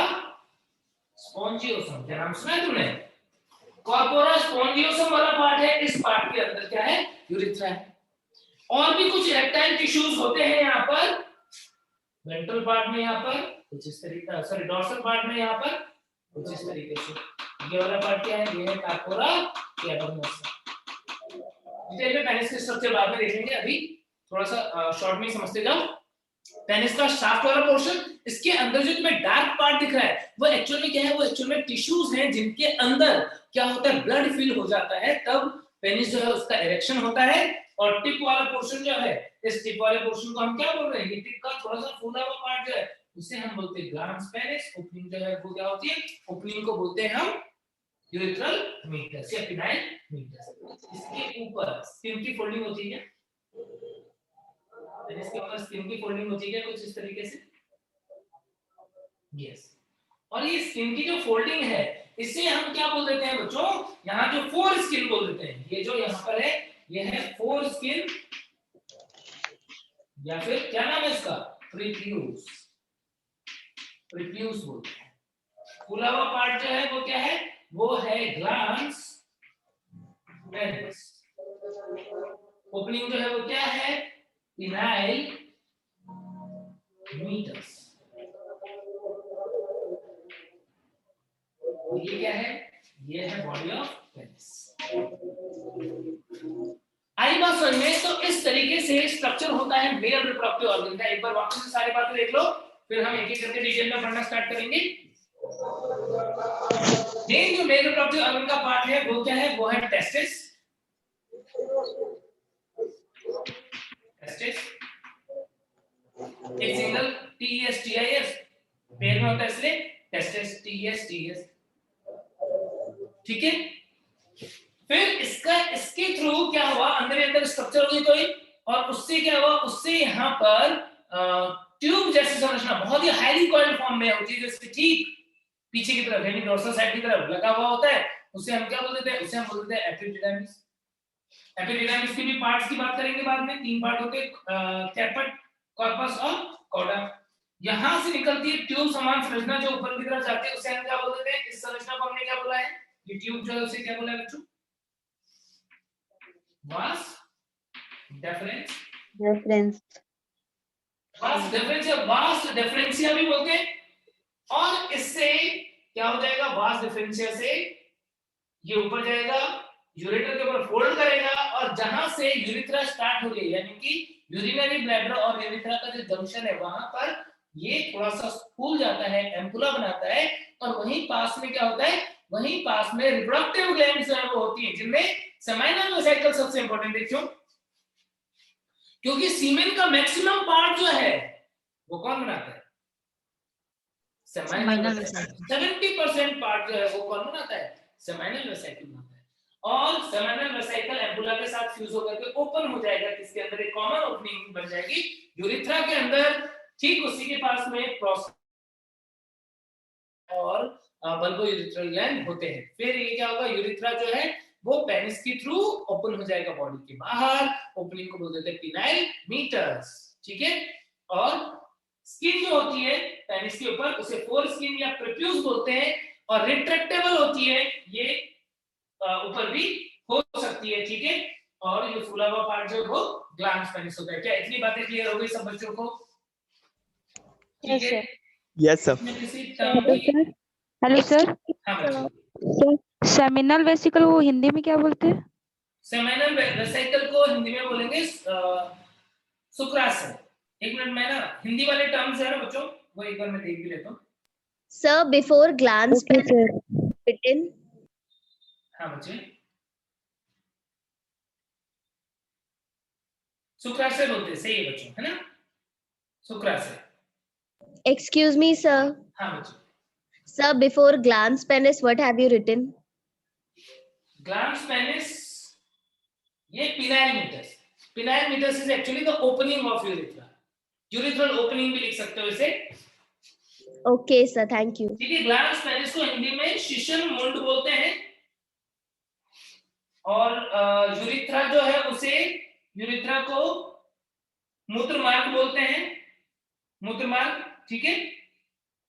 spongiosum. क्या नाम सुना है तुमने? कॉर्पोरा स्पॉन्जियोसम वाला पार्ट है, इस पार्ट के अंदर क्या है, यूरेथ्रा है। और भी कुछ इरेक्टाइल टिश्यूज होते हैं यहाँ पर, वेंट्रल पार्ट में यहाँ पर कुछ इस तरीके, सॉरी डॉर्सल पार्ट में यहाँ पर कुछ इस तरीके से। ये वाला पार्ट क्या है, ये है कॉर्पोरा कैवर्नस। डिटेल में पेनिस के स्ट्रक्चर बाद में देखेंगे, अभी थोड़ा सा शॉर्ट में समझते जाओ। पेनिस का शाफ्ट वाला पोर्शन, इसके अंदर जो तुम्हें डार्क पार्ट दिख रहा है वो एक्चुअल में क्या है, वो एक्चुअल में टिश्यूज हैं जिनके अंदर क्या होता है, ब्लड फिल हो जाता है, तब पेनिस जो है उसका इरेक्शन होता है। और टिप वाला पोर्शन जो है, इस टिप वाले पोर्शन को हम क्या बोल रहे हैं, ये टिप का थोड़ा सा फूला हुआ पार्ट जो है उसे हम बोलते हैं ग्लांस पेनिस। ओपनिंग जो है वो क्या होती है, ओपनिंग को बोलते हैं हम यूरेथ्रल मीटस या पिनाइल मीटस। इसके ऊपर स्किन की फोल्डिंग होती है, इसके ऊपर स्किन की फोल्डिंग होती है कुछ इस तरीके से, यस। और ये स्किन की जो फोल्डिंग है इसे हम क्या बोल देते हैं बच्चों, यहाँ जो फोर स्किन बोल देते हैं। ये जो यहाँ पर है ये है फोर स्किन, या फिर क्या नाम है इसका, प्रीप्यूस। प्रीप्यूस बोलते हैं। खुला हुआ पार्ट जो है वो क्या है, वो है ग्लांस पेनिस। ओपनिंग जो है वो क्या है, पिनाइल मीटस। ये क्या है, ये है बॉडी ऑफ पेनिस। आई बात समझ में? तो इस तरीके से स्ट्रक्चर होता है मेल रिप्रोडक्टिव ऑर्गन का। एक बार वापस से सारी बातें देख लो, फिर हम एक एक करके डिटेल में पढ़ना स्टार्ट करेंगे। मेन जो मेल रिप्रोडक्टिव ऑर्गन का पार्ट है वो क्या है, वो है टेस्टिस। टेस्टिस एक सिंगल TES पेयर में होता है, इसलिए टेस्टिस TES। ठीक है, फिर इसके थ्रू क्या हुआ, अंदर स्ट्रक्चर हुई कोई, और उससे क्या हुआ, उससे यहाँ पर ट्यूब जैसी संरचना बहुत ही हाईली कॉइल्ड फॉर्म में होती है, जो इसके ठीक पीछे की तरफ यानी डोर्सल साइड की तरफ लगा हुआ होता है। उसे हम क्या बोल देते हैं, उसे हम बोल देते हैं एपिडिडाइमिस। एपिडिडाइमिस के भी पार्ट्स की बात करेंगे बाद में, तीन पार्ट होते हैं, कैपट, कॉर्पस और कॉडा। यहां से निकलती है ट्यूब समान संरचना जो ऊपर की तरफ जाती है, उसे हम क्या बोल देते हैं, इस संरचना को हमने क्या बोला है, ये ट्यूब जो है उसे क्या बोला है बच्चों, वास डिफरेंस। वास डिफरेंशिया भी बोलते हैं। और इससे क्या हो जाएगा, वास डिफरेंशिया से ये ऊपर जाएगा, यूरेटर के ऊपर फोल्ड करेगा, और जहां से यूरेथ्रा स्टार्ट हो गई यानी कि यूरिनरी ब्लैडर और यूरेथ्रा का जो जंक्शन है वहां पर ये थोड़ा सा फूल जाता है, एम्पुला बनाता है, और वहीं पास में क्या होता है, वहीं पास में रिप्रोडक्टिव ग्लैंड्स जो है वो होती है, जिनमें सेमाइनल वेसिकल सबसे इंपॉर्टेंट है। क्यों? क्योंकि सीमेन का मैक्सिमम पार्ट जो है वो कौन बनाता है, सेमाइनल वेसिकल। 70% पार्ट जो है वो कौन बनाता है, सेमाइनल वेसिकल बनाता है। और सेमाइनल वेसिकल एम्पुला के साथ फ्यूज होकर के ओपन हो जाएगा, किसके अंदर, एक कॉमन ओपनिंग बन जाएगी यूरेथ्रा के अंदर। ठीक उसी के पास में प्रोस्टेट और बल्बो यूरेथ्रल ग्लैंड होते हैं। फिर ये क्या होगा, यूरेथ्रा जो है वो पेनिस के थ्रू ओपन हो जाएगा बॉडी के बाहर। ओपनिंग को बोल देते हैं पिनाइल मीटस। ठीक है, और स्किन जो होती है पेनिस के ऊपर उसे फोर स्किन या प्रीप्यूस बोलते हैं, और रिट्रैक्टेबल होती है, ये ऊपर भी हो सकती है। ठीक है, और ये फूला हुआ पार्ट जो वो ग्लैंड्स पेनिस होता है। क्या इतनी बातें क्लियर हो गई सब बच्चों को? ठीक है, यस सर। हेलो सर, हाँ, सेमिनल वेसिकल वो हिंदी में क्या बोलते हैं? सेमाइनल वेसिकल को हिंदी में बोलेंगे शुक्राशय। एक मिनट, मैं ना हिंदी वाले टर्म्स है ना बच्चों, वो एक बार मैं देख भी लेता हूँ। Sir, before glands written, हाँ बच्चे, शुक्राशय बोलते हैं, सही है बच्चों, है ना, शुक्राशय। excuse me, sir. हाँ बच्चों, Sir, before glans penis, what have you written? Glands penis, ये penile meatus. Penile meatus is actually the opening of urethra. Urethral opening भी लिख सकते हो इसे। Okay, sir. Thank you. ठीक है, ग्लैंड्स पेनिस को हिंदी में शिशन मुंड बोलते हैं, और यूरिथ्रा जो है उसे, यूरिथ्रा को मूत्र मार्ग बोलते हैं, मूत्र मार्ग, ठीक है।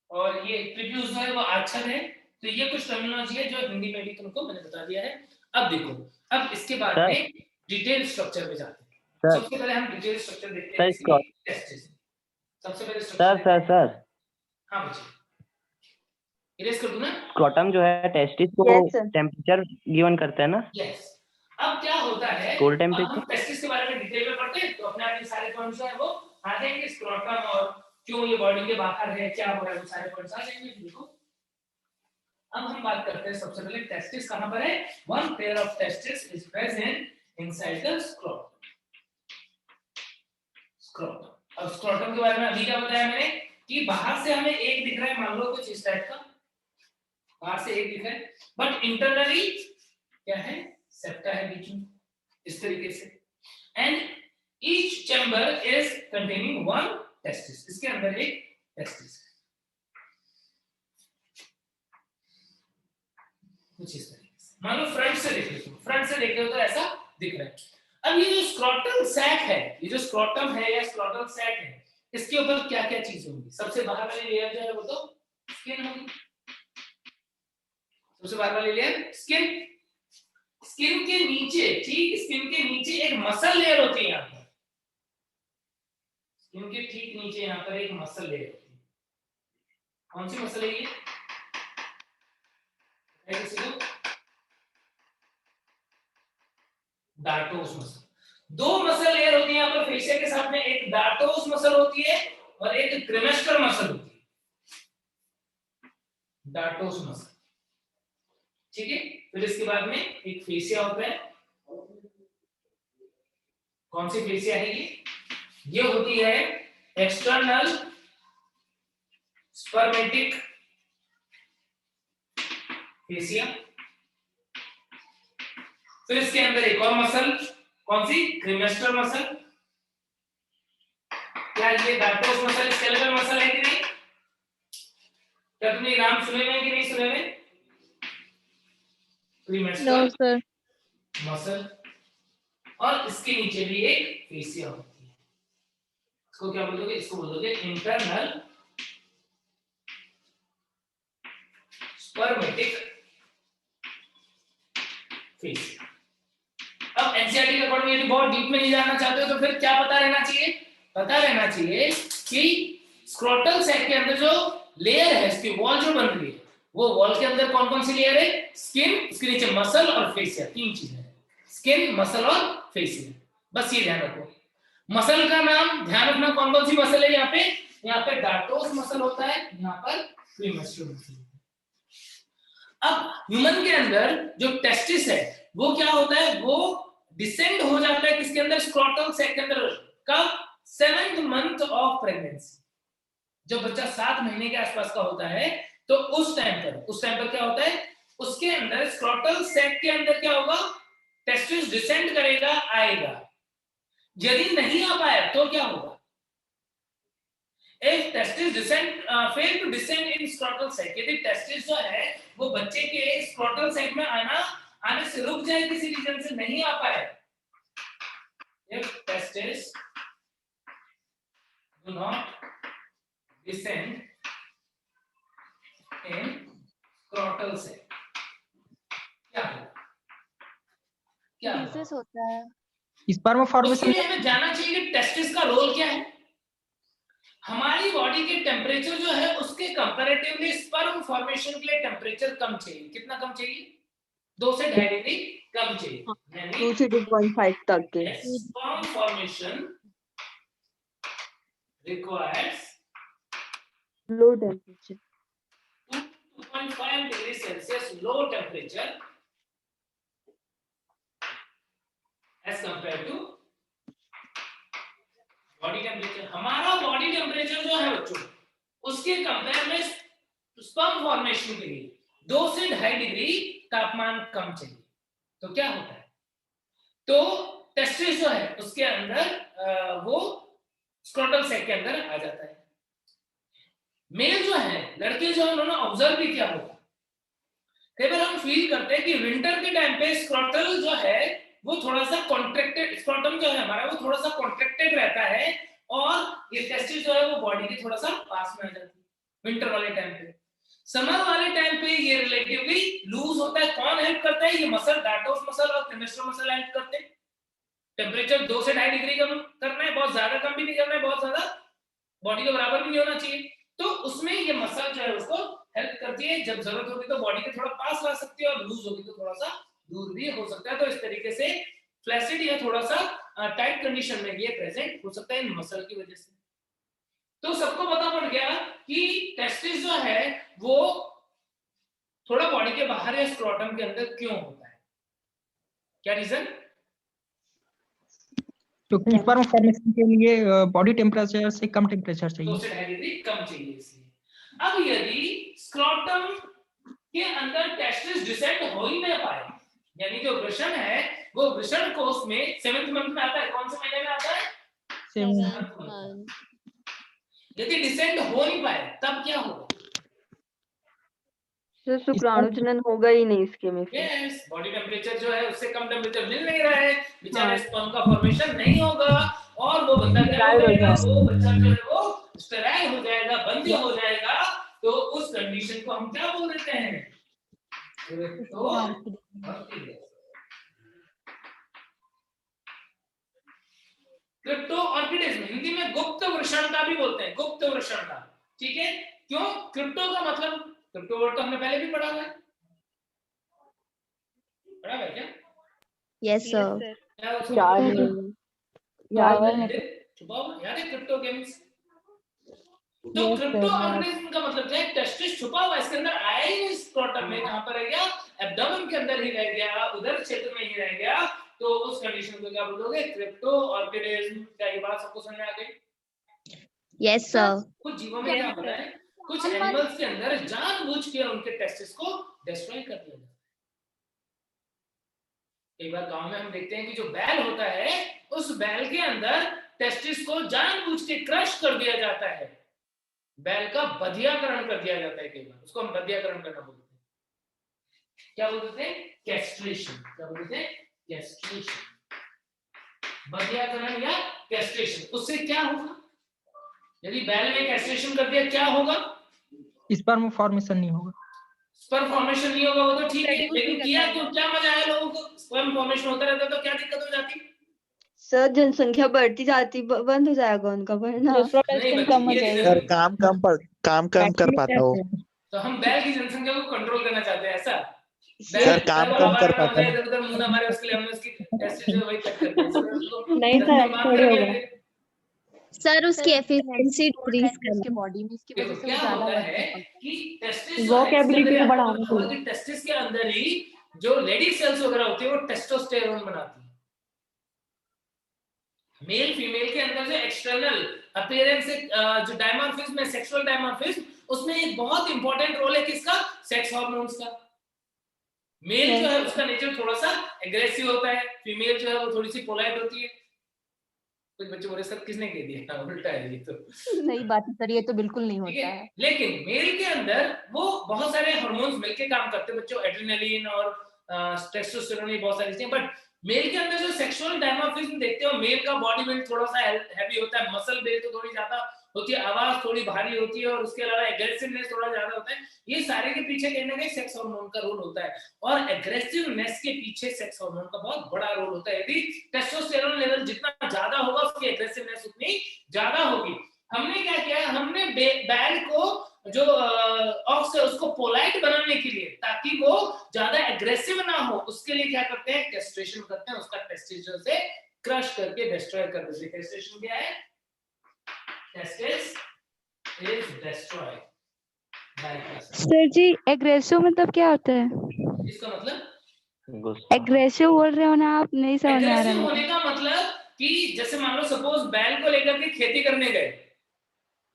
और ये प्रीप्यूस जो है वो आच्छद है। तो ये कुछ टर्मिनोलॉजी है जो हिंदी में भी तुमको मैंने बता दिया है। अब देखो, अब इसके बाद में डिटेल स्ट्रक्चर पे जाते हैं। सबसे पहले हम डिटेल स्ट्रक्चर देखते हैं इसकी टेस्टिस। सबसे पहले स्ट्रक्चर सर हाँ बच्चे, इरेज कर दूं ना? स्क्रॉटम जो है टेस्टिस को Yes, sir. टेम्परेचर गिवन करता है ना? यस। अब क्या होता है, कोल्ड अब टेम्परेचर। हम टेस्टिस के बारे में डिटेल में पढ़ते हैं तो अपने आप ये सारे पॉइंट्स जो है वो आ जाएंगे। स्क्रॉटम और क्यों ये बॉडी के बाहर है, क्या हो रहा है, वो सारे पॉइंट्स आ जाएंगे। देखो अब हम बात करते हैं सबसे पहले टेस्टिस कहां पर है। One pair of testis is present inside the scrotum. Scrotum, अब स्क्रॉटम के बारे में अभी क्या बताया मैंने कि बाहर से हमें एक दिख रहा है, मान लो कुछ इस टाइप का, बाहर से एक दिख रहा है, बट इंटरनली क्या है, सेप्टा है बीच में इस तरीके से। And each chamber is containing one testis, इसके अंदर एक टेस्टिस है कुछ इस तरीके से। मान लो फ्रंट से देख लो, फ्रंट से देख लो तो ऐसा दिख रहा है। अब ये जो स्क्रॉटल सैक है, ये जो स्क्रॉटम है या स्क्रॉटल सैक है, इसके ऊपर क्या क्या चीज होंगी। सबसे बाहर वाली लेयर जो है वो तो स्किन होगी, सबसे बाहर वाली लेयर स्किन। स्किन के नीचे, ठीक स्किन के नीचे एक मसल लेयर होती है। यहाँ पर स्किन के ठीक नीचे यहाँ पर एक मसल लेयर होती है। कौन सी मसल है ये? Dartos muscle. दो मसल लेयर होती है यहाँ पर फेशिया के साथ में, एक डार्टोस मसल होती है और एक क्रेमेस्टर मसल होती है। डार्टोस मसल, ठीक है। फिर इसके बाद में एक फेशिया होता है। कौन सी फेशिया है ये होती है एक्सटर्नल स्पर्मेटिक फेशिया। फिर इसके अंदर एक और मसल, कौन सी? Cremaster muscle. क्या ये डार्टोस मसल स्केलेटल मसल है कि नहीं? क्या तुमने नाम सुने हैं कि नहीं सुने हैं? No, sir. मसल, और इसके नीचे भी एक फेशिया होती है। इसको क्या बोलोगे? इसको बोलोगे इंटरनल स्पर्मेटिक फेशिया। अब एनसीईआरटी के अकॉर्डिंग यदि बहुत डीप में नहीं जाना चाहते हो तो फिर क्या पता रहना चाहिए? पता रहना चाहिए कि स्क्रोटल सैक के अंदर जो लेयर है, इसकी वॉल जो बन रही है, वो वॉल के अंदर कौन कौन सी लेयर है? स्किन, उसके नीचे मसल और फेशिया, तीन चीजें हैं, स्किन, मसल और फेशिया। बस ये ध्यान रखो। मसल का नाम ध्यान रखना, कौन कौन सी मसल है यहाँ पे? यहाँ पे डार्टोस मसल होता है, यहाँ पर क्रीमेस्टर मसल होता है। अब ह्यूमन के अंदर जो टेस्टिस है वो क्या होता है? वो डिसेंड हो जाता है किसके अंदर? स्क्रोटल सैक के अंदर। कब? 7th month of pregnancy. जब बच्चा 7 महीने के आसपास का होता है तो उस टाइम पर क्या होता है? उसके अंदर स्क्रोटल सैक के अंदर क्या होगा? टेस्टिस डिसेंड करेगा, आएगा। यदि नहीं आ पाया तो क्या होगा? If testis fail to descend in scrotal sac, यदि टेस्टिस जो है वो बच्चे के स्क्रोटल सैक में आने से रुक जाए, किसी रीजन से नहीं आ पाए, if testis do not descend in scrotal sac, क्या होगा? क्या Feces होता है। स्पर्म उसके फॉर्मेशन लिए हमें जानना चाहिए कि टेस्टिस का रोल क्या है। हमारी बॉडी के टेम्परेचर जो है उसके कंपैरेटिवली स्पर्म फॉर्मेशन के लिए टेम्परेचर कम चाहिए। कितना कम चाहिए? 2 से 2.5 डिग्री कम चाहिए। 2 से 2.5 तक के। Sperm formation requires Low temperature. 2.5 degree Celsius low temperature as compared to body temperature. हमारा बॉडी टेम्परेचर जो है बच्चों, उसके कंपेयर में स्पर्म फॉर्मेशन के लिए 2 से 2.5 डिग्री तापमान कम चाहिए। तो क्या होता है? तो टेस्टिस जो है उसके अंदर वो स्क्रोटल सैक के अंदर आ जाता है। मेल जो है, लड़के जो है, उन्होंने ऑब्जर्व भी किया होगा, कई बार हम फील करते हैं कि विंटर के टाइम पे स्क्रॉटल जो है वो थोड़ा सा कॉन्ट्रैक्टेड, स्क्रॉटम जो है हमारा वो थोड़ा सा कॉन्ट्रैक्टेड रहता है, और ये टेस्टिस जो है वो बॉडी के थोड़ा सा पास में आ जाती है विंटर वाले टाइम पे। समर वाले टाइम पे ये रिलेटिवली लूज होता है। कौन हेल्प करता है? ये मसल, डार्टोस मसल और क्लेमेस्ट्रो मसल हेल्प करते हैं। टेम्परेचर 2 से 2.5 डिग्री कम करना है, बहुत ज्यादा कम भी नहीं करना है, बहुत ज्यादा बॉडी के बराबर भी नहीं होना चाहिए, तो उसमें ये मसल जो है उसको हेल्प करती है। जब जरूरत होगी तो बॉडी के थोड़ा पास ला सकती है, और लूज होगी तो थोड़ा सा दूर भी हो सकता है। तो इस तरीके से फ्लैसिड या थोड़ा सा टाइट कंडीशन में ये प्रेजेंट हो सकता है इन मसल की वजह से। तो सबको पता पड़ गया कि टेस्टिस जो है वो थोड़ा बॉडी के बाहर या स्क्रोटम के अंदर क्यों होता है, क्या रीजन? क्योंकि स्पर्म फॉर्मेशन के लिए बॉडी टेम्परेचर से कम टेम्परेचर 2 चाहिए। से 2.5 डिग्री कम चाहिए इसलिए। अब यदि स्क्रोटम के अंदर टेस्टिस डिसेंड हो ही नहीं पाए, यानी जो वृषण है वो वृषण कोष में 7th मंथ में आता है, कौन से महीने में आता है? 7th month. यदि डिसेंड हो नहीं पाए तब क्या होगा? तो शुक्राणु जनन होगा ही नहीं इसके में से। यस, बॉडी टेम्परेचर जो है उससे कम टेम्परेचर मिल नहीं रहा है, बेचारे स्पर्म का फॉर्मेशन नहीं होगा, और वो बंदा क्या हो जाएगा? वो बच्चा जो है वो स्टेराइल हो जाएगा, बंदी हो जाएगा। तो उस कंडीशन को हम क्या बोल देते हैं? क्रिप्टो ऑर्किडिज्म, हिंदी में गुप्त वृषणता भी बोलते हैं, गुप्त वृषणता। ठीक है, क्यों? क्रिप्टो का मतलब, क्रिप्टो वर्ड तो हमने पहले भी पढ़ा हुआ है, पढ़ा है क्या? Yes, sir. याद है क्रिप्टो गेम्स। तो क्रिप्टो ऑर्गेनिज्म का मतलब क्या है? टेस्टिस छुपा हुआ, इसके अंदर आया ही नहीं, स्क्रोटम में कहां पर रह गया? एब्डोमेन के अंदर ही रह गया, उधर क्षेत्र में ही रह गया। तो उस कंडीशन को क्या बोलोगे? क्रिप्टो ऑर्किडिज्म। क्या ये बात सबको समझ में आ गई? Yes, sir. कुछ जीवों में क्या होता है, कुछ एनिमल्स के अंदर जानबूझ के उनके टेस्टिस को डिस्ट्रॉय कर दिया जाता है। एक बार गांव में हम देखते हैं कि जो बैल होता है, उस बैल के अंदर टेस्टिस को जानबूझ के क्रश कर दिया जाता है, बैल का बधियाकरण कर दिया जाता है। कई बार उसको हम बधियाकरण करना बोलते हैं। क्या बोलते हैं? कैस्ट्रेशन। क्या बोलते हैं? कैस्ट्रेशन, बधियाकरण या कैस्ट्रेशन। उससे क्या होगा? यदि बैल में कैस्ट्रेशन कर दिया क्या होगा? स्पर्म फॉर्मेशन नहीं होगा। स्पर्म फॉर्मेशन नहीं होगा, वो तो ठीक है, लेकिन किया तो क्या मजा आया लोगों को? स्पर्म फॉर्मेशन होता रहता तो क्या दिक्कत हो जाती? सर जनसंख्या बढ़ती जाती, बंद हो जाएगा उनका बढ़ना। सर काम कम कर पाता हो। तो हम बैल की जनसंख्या को कंट्रोल करना चाहते हैं, ऐसा? सर काम कम कर पाता है। इधर-उधर मुंह ना मारे, उसके लिए हमने उसकी टेस्ट जो वही कट कर दिया। नहीं सर, थोड़ी होगा। सर उसकी एफिशिएंसी डिक्रीज इसके बॉडी में, इसकी वजह से क्या ज्यादा होता वर्क है कर कि टेस्टिस वोकैबुलरी को बढ़ाने के लिए। टेस्टिस के अंदर ही जो लेडी सेल्स वगैरह होती है वो टेस्टोस्टेरोन बनाती है। मेल फीमेल के अंदर जो एक्सटर्नल अपीयरेंस जो डायमॉर्फिज्म है, सेक्सुअल डायमॉर्फिज्म, उसमें एक बहुत इंपॉर्टेंट रोल है किसका? सेक्स हार्मोन्स का। मेल जो है उसका नेचर थोड़ा सा एग्रेसिव होता है, फीमेल जो है वो थोड़ी सी पोलाइट होती है। कुछ बच्चे बोले सर किसने कह दिया? उल्टा है ये तो। सही बात है सर, ये तो बिल्कुल नहीं होता है। लेकिन मेल के अंदर वो बहुत सारे हार्मोन्स मिलके काम करते हैं बच्चों, एड्रेनालिन और टेस्टोस्टेरोन, ये बहुत सारी चीजें। बट मेल के अंदर जो सेक्सुअल डायमॉर्फिज्म देखते हो, मेल का बॉडी बिल्ड थोड़ा सा हैवी होता है, मसल बिल्ड तो थोड़ी ज्यादा होती है, आवाज थोड़ी भारी होती है, और उसके अलावा एग्रेसिवनेस थोड़ा ज्यादा होता है। ये सारे के पीछे कहीं ना कहीं सेक्स हार्मोन का रोल होता है, और एग्रेसिवनेस के पीछे सेक्स हार्मोन का बहुत बड़ा रोल होता है। यदि टेस्टोस्टेरोन लेवल जितना ज्यादा होगा, उसकी एग्रेसिवनेस उतनी ज्यादा होगी। हमने क्या किया? हमने बैल को जो ऑक्स है उसको पोलाइट बनाने के लिए, ताकि वो ज्यादा एग्रेसिव ना हो, उसके लिए क्या करते हैं? कैस्ट्रेशन करते हैं, उसका टेस्टिस से क्रश करके डिस्ट्रॉय कर देते हैं। कैस्ट्रेशन क्या है? Testis is destroyed by castration. Sir ji aggressive मतलब क्या होता है? इसका मतलब एग्रेसिव बोल रहे हो ना आप, नहीं समझ आ रहा एग्रेसिव है। होने का मतलब कि जैसे मान लो सपोज बैल को लेकर के खेती करने गए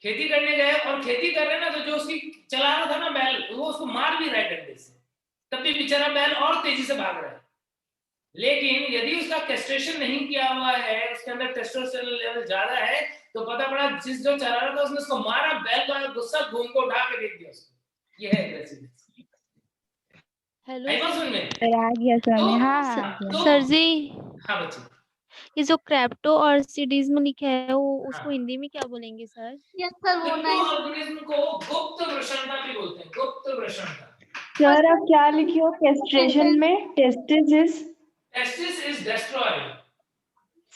और खेती कर रहे ना, तो जो उसकी चला रहा था ना बैल, वो उसको मार भी रहा है डंडे से, तब भी बेचारा बैल और तेजी से भाग रहा है। लेकिन यदि उसका कैस्ट्रेशन नहीं किया हुआ है, उसके अंदर टेस्टोस्टेरोन लेवल ज्यादा है, तो पता पड़ा जिस जो चला रहा था उसने उसको मारा, बैल का गुस्सा घूम को उठा के देख दिया उसको। ये है एग्रेसिवनेस। हेलो आई बात समझ में? आ गया तो सर जी, हाँ बच्चे, ये जो क्रेप्टो और सिडिज्म लिखा है वो उसको हाँ। हिंदी में क्या बोलेंगे सर? ऑर्गेनिज्म को गुप्त वृषणता भी बोलते हैं, गुप्त वृषणता। सर आप क्या लिखे हो कैस्ट्रेशन में? Testis is destroyed.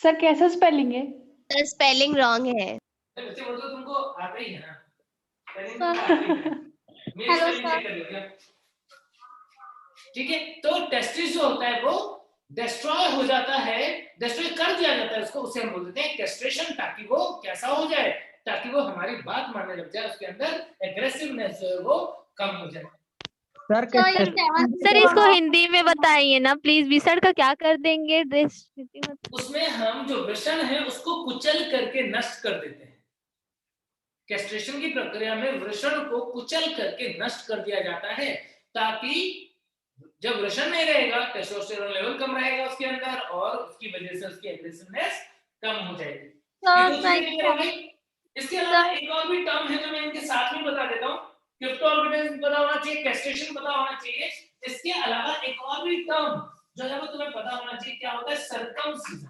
सर कैसा स्पेलिंग है? सर स्पेलिंग रॉन्ग है। बच्चे वो तो तुमको आता ही है ना, स्पेलिंग तो आता ही है। मेरी स्पेलिंग चेक कर लो क्या? ठीक है, तो टेस्टिस जो होता है वो डिस्ट्रॉय हो जाता है, डिस्ट्रॉय कर दिया जाता है उसको, उसे हम बोलते हैं कैस्ट्रेशन, ताकि वो कैसा हो जाए, ताकि वो हमारी बात मानने लग जाए, उसके अंदर एग्रेसिवनेस जो है वो कम हो जाए। सर इसको हिंदी में बताइए ना प्लीज। विसर्ग का क्या कर देंगे? उसमें हम जो वृषण है उसको कुचल करके नष्ट कर देते हैं। कैस्ट्रेशन की प्रक्रिया में वृषण को कुचल करके नष्ट कर दिया जाता है, ताकि जब वृषण नहीं रहेगा टेस्टोस्टेरोन लेवल कम रहेगा उसके अंदर, और उसकी वजह से उसकी एग्रेसिवनेस कम हो जाएगी। इसके अलावा एक और भी टर्म है जो मैं इनके साथ में बता देता हूँ। क्रिप्टो ऑर्गेनिज्म पता होना चाहिए, कैस्ट्रेशन पता होना चाहिए। इसके अलावा एक और भी टर्म जो है वो तुम्हें पता होना चाहिए, क्या होता है? सर्कमसिजन।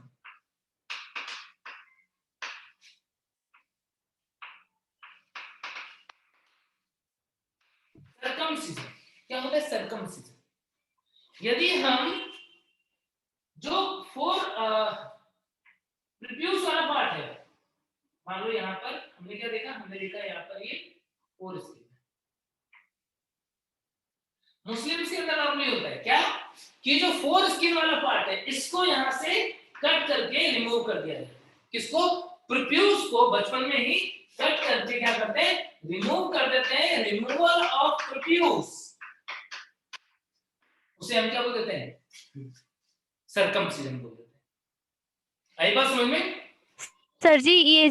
सर्कमसिजन क्या होता है? सर्कमसिजन, यदि हम जो प्रीप्यूस वाला पार्ट है, मान लो यहाँ पर हमने क्या देखा? हमने देखा यहाँ पर ये 4 स्किन। मुस्लिम्स के अंदर नॉर्मली होता है क्या कि जो 4 स्किन वाला पार्ट है इसको यहाँ से कट करके रिमूव कर दिया जाए। किसको? प्रीप्यूस को बचपन में ही कट करके क्या करते हैं? रिमूव कर देते हैं। रिमूवल ऑफ प्रीप्यूस, उसे हम क्या बोल देते हैं? सर्कमसिजन बोल देते हैं। आई बात समझ में? सर जी ये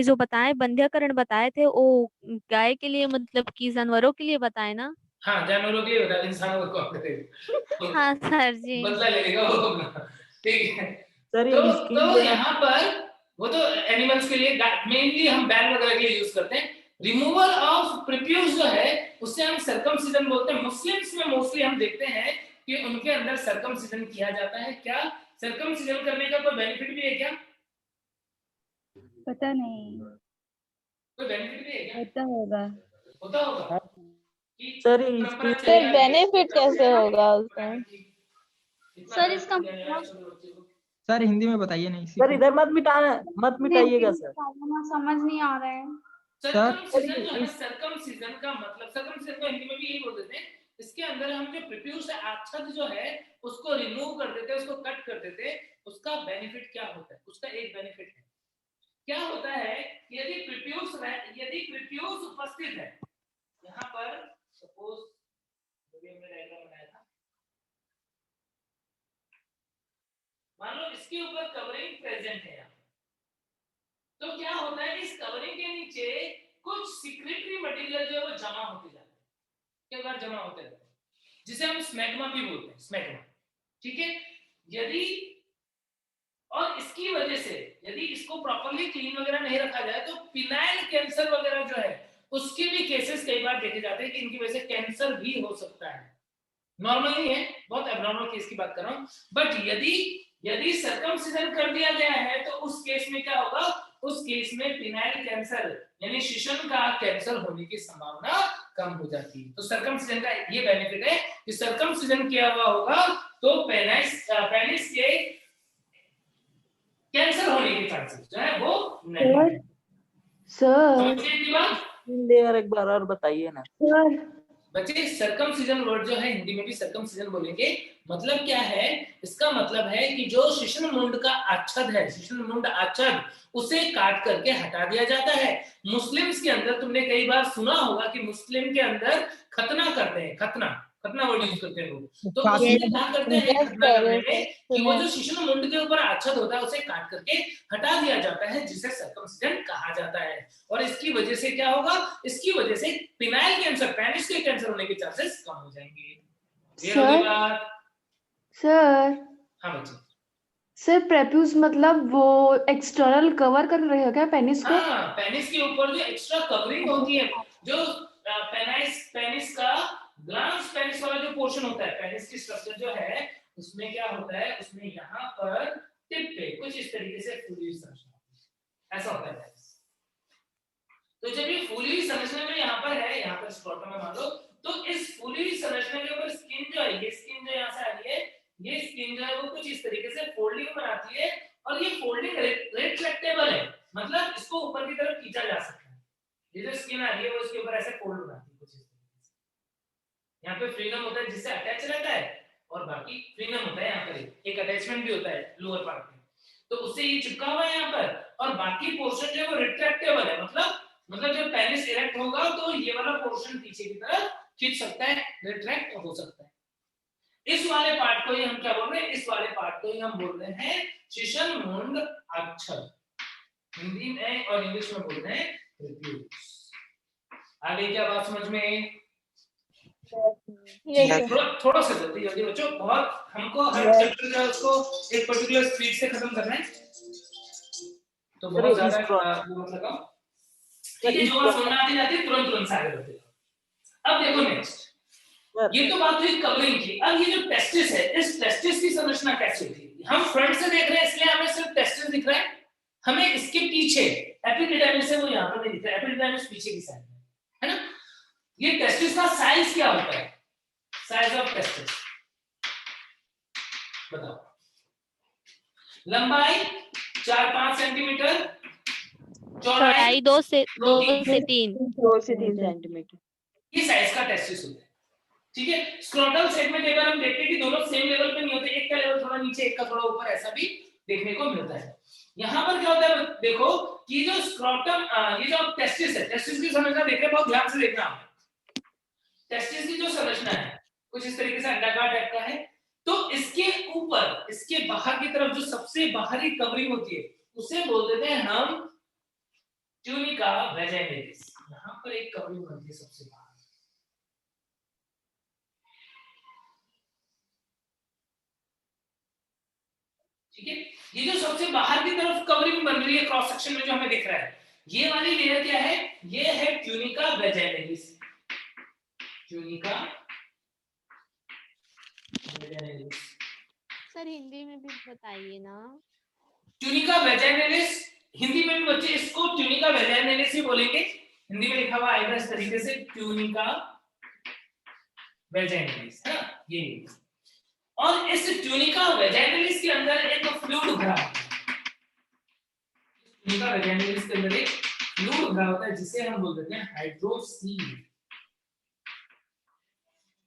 जो बताए बंध्यकरण बताए थे वो गाय के लिए मतलब कि जानवरों के लिए बताए ना? हाँ, जानवरों के लिए बता, इंसानों को करेगा। हाँ सर जी, बदला लेगा वो अपना, ठीक है। सर तो यहाँ पर वो तो एनिमल्स के लिए मेनली हम बैल वगैरह के लिए यूज करते हैं। रिमूवल ऑफ प्रीप्यूस जो है उससे हम सर्कमसिजन बोलते हैं। मुस्लिम्स में मोस्टली हम देखते हैं कि उनके अंदर सर्कमसिजन किया जाता है। क्या सर्कमसिजन करने का कोई बेनिफिट भी है क्या? पता नहीं, कोई बेनिफिट भी है क्या? होता होगा। सर बेनिफिट कैसे होगा उसका? सर इसका सर हिंदी में बताइए ना इसी सर को। इधर मत मिटाइएगा सर। समझ नहीं आ रहा है। सर्कमसिजन जो है, सर्कमसिजन का मतलब, सर्कमसिजन को हिंदी में भी यही बोल देते हैं। इसके अंदर हम जो प्रीप्यूस है, आच्छाद जो है उसको रिमूव कर देते हैं, उसको कट कर देते हैं। उसका बेनिफिट क्या होता है? उसका एक बेनिफिट है, क्या होता है? यदि प्रीप्यूस उपस्थित है यहाँ पर, सपोज हमने डायग्राम बनाया था, मान लो इसके ऊपर कवरिंग प्रेजेंट है, तो क्या होता है? इस कवरिंग के नीचे कुछ सिक्रेटरी मटेरियल जो है वो जमा होते जाते हैं, कई बार जमा होते रहते हैं, जिसे हम स्मैग्मा भी बोलते हैं, स्मैग्मा। ठीक है, यदि और इसकी वजह से यदि इसको प्रॉपर्ली क्लीन वगैरह नहीं रखा जाए तो पिनाइल कैंसर वगैरह जो है उसके भी केसेस कई बार देखे जाते हैं कि इनकी वजह से कैंसर भी हो सकता है। नॉर्मल नहीं है, बहुत एब्नॉर्मल केस की बात कर रहा हूं। बट यदि सर्कमसिजन कर दिया गया है तो उस केस में क्या होगा? उस केस में पिनाइल कैंसर यानी शिशन का कैंसर होने की संभावना कम हो जाती है। तो सर्कमसिजन का ये बेनिफिट है कि सर्कमसिजन किया हुआ होगा तो पेनिस के कैंसर होने के चांसेस जो है वो नहीं है। सर एक बार और बताइए ना सर। बच्चे सर्कमसिजन वर्ड जो है हिंदी में भी सर्कमसिजन बोलेंगे। मतलब क्या है? इसका मतलब है कि जो शिशन मुंड का आच्छाद है, शिशन मुंड आच्छाद, उसे काट करके हटा दिया जाता है। मुस्लिम्स के अंदर तुमने कई बार सुना होगा कि मुस्लिम के अंदर खतना करते हैं, खतना वर्ड यूज करते हैं लोग। तो उसमें क्या करते हैं खतना करने में कि वो जो शिशन मुंड के ऊपर आच्छाद होता है उसे काट करके हटा दिया जाता है, जिसे सर्कमसिजन कहा जाता है। और इसकी वजह से क्या होगा? इसकी वजह से पिनाइल कैंसर, पेनिस के कैंसर होने के चांसेस कम हो जाएंगे। सर हाँ बच्चे। सर प्रेप्यूस मतलब वो एक्सटर्नल कवर कर रहे हो क्या पेनिस को? हाँ, पेनिस के ऊपर जो एक्स्ट्रा कवरिंग होती है, जो पेनिस का ग्लांस पेनिस वाला जो पोर्शन होता है, पेनिस की स्ट्रक्चर जो है उसमें क्या होता है, उसमें यहाँ पर टिप पे कुछ इस तरीके से फूली हुई संरचना ऐसा होता है। तो जब ये फूली हुई संरचना में यहाँ पर है, यहाँ पर स्क्रोटम में मान लो, तो इस फूली हुई संरचना के ऊपर स्किन जो है, ये स्किन जो यहाँ से आ रही है, ये स्किन जो है वो कुछ इस तरीके से फोल्डिंग बनाती है, और ये फोल्डिंग रिट्रैक्टेबल है, मतलब इसको ऊपर की तरफ खींचा जा सकता है। ये जो स्किन आ रही है वो इसके ऊपर ऐसे फोल्ड बनाती है कुछ इस तरीके से। यहाँ पे फ्रीनम होता है जिससे अटैच रहता है, और बाकी फ्रीनम होता है यहाँ पर एक अटैचमेंट भी होता है लोअर पार्ट में, तो उससे ये चिपका हुआ है यहाँ पर, और बाकी पोर्शन जो है वो रिट्रैक्टेबल है, मतलब जब पेनिस इरेक्ट होगा तो ये वाला पोर्शन पीछे की तरफ खींच सकता है, रिट्रैक्ट हो सकता है। इस वाले पार्ट को ही हम क्या बोल रहे हैं, इस वाले पार्ट को ही हम बोल रहे हैं शिशन मुंड अक्षर, हिंदी में और इंग्लिश में बोल रहे हैं प्रेप्यूस। आगे क्या बात समझ में? थोड़ा सा जल्दी बच्चों, बहुत हमको हर चैप्टर जो है उसको एक पर्टिकुलर स्पीड से खत्म करना है, तो बहुत ज्यादा वो लगाओ, ठीक है? जो बात समझ आती जाती है तुरंत से आगे बढ़ते। अब देखो नेक्स्ट, ये तो बात हुई कवरिंग की। अब ये जो टेस्टिस है, इस टेस्टिस की संरचना कैसी होती है? हम फ्रंट से देख रहे हैं इसलिए हमें सिर्फ टेस्टिस दिख रहा है, हमें इसके पीछे एपिडिडाइमिस है वो यहाँ पर नहीं दिख रहा है, एपिडिडाइमिस पीछे की साइड में है ना। ये टेस्टिस का साइज क्या होता है? साइज ऑफ टेस्टिस बताओ। लंबाई 4-5 सेंटीमीटर, चौड़ाई 2 से 3 सेंटीमीटर। ये साइज का टेस्टिस होता है, ठीक है। स्क्रोटल सेगमेंट एक बार हम देखते हैं कि दोनों सेम लेवल पे नहीं होते, एक का लेवल थोड़ा नीचे एक का थोड़ा ऊपर, ऐसा भी देखने को मिलता है। यहाँ पर क्या होता है देखो कि जो स्क्रोटम, ये जो टेस्टिस है, टेस्टिस की संरचना देख रहे हैं, बहुत ध्यान से देखना। टेस्टिस की जो संरचना है कुछ इस तरीके से अंडाकार टाइप का है, तो इसके ऊपर, इसके बाहर की तरफ जो सबसे बाहरी कवरिंग होती है उसे बोल देते हैं हम ट्यूनिका वैजाइनालिस। यहाँ पर एक कवरिंग बनती है सबसे बाहर, ठीक है। ये जो सबसे बाहर की तरफ कवरिंग बन रही है क्रॉस सेक्शन में जो हमें दिख रहा है, ये वाली लेयर क्या है? ये है ट्यूनिका वैजाइनालिस। ट्यूनिका वैजाइनालिस सर हिंदी में भी बताइए ना। ट्यूनिका वैजाइनालिस हिंदी में भी बच्चे इसको ट्यूनिका वैजाइनालिस ही बोलेंगे, हिंदी में लिखा हुआ आएगा इस तरीके से ट्यूनिका वैजाइनालिस, है ना ये। और इस ट्यूनिका वैजाइनालिस के अंदर एक फ्लूइड भरा होता है, ट्यूनिका वैजाइनालिस के अंदर एक फ्लूइड भरा होता है जिसे हम बोल देते हैं हाइड्रोसील।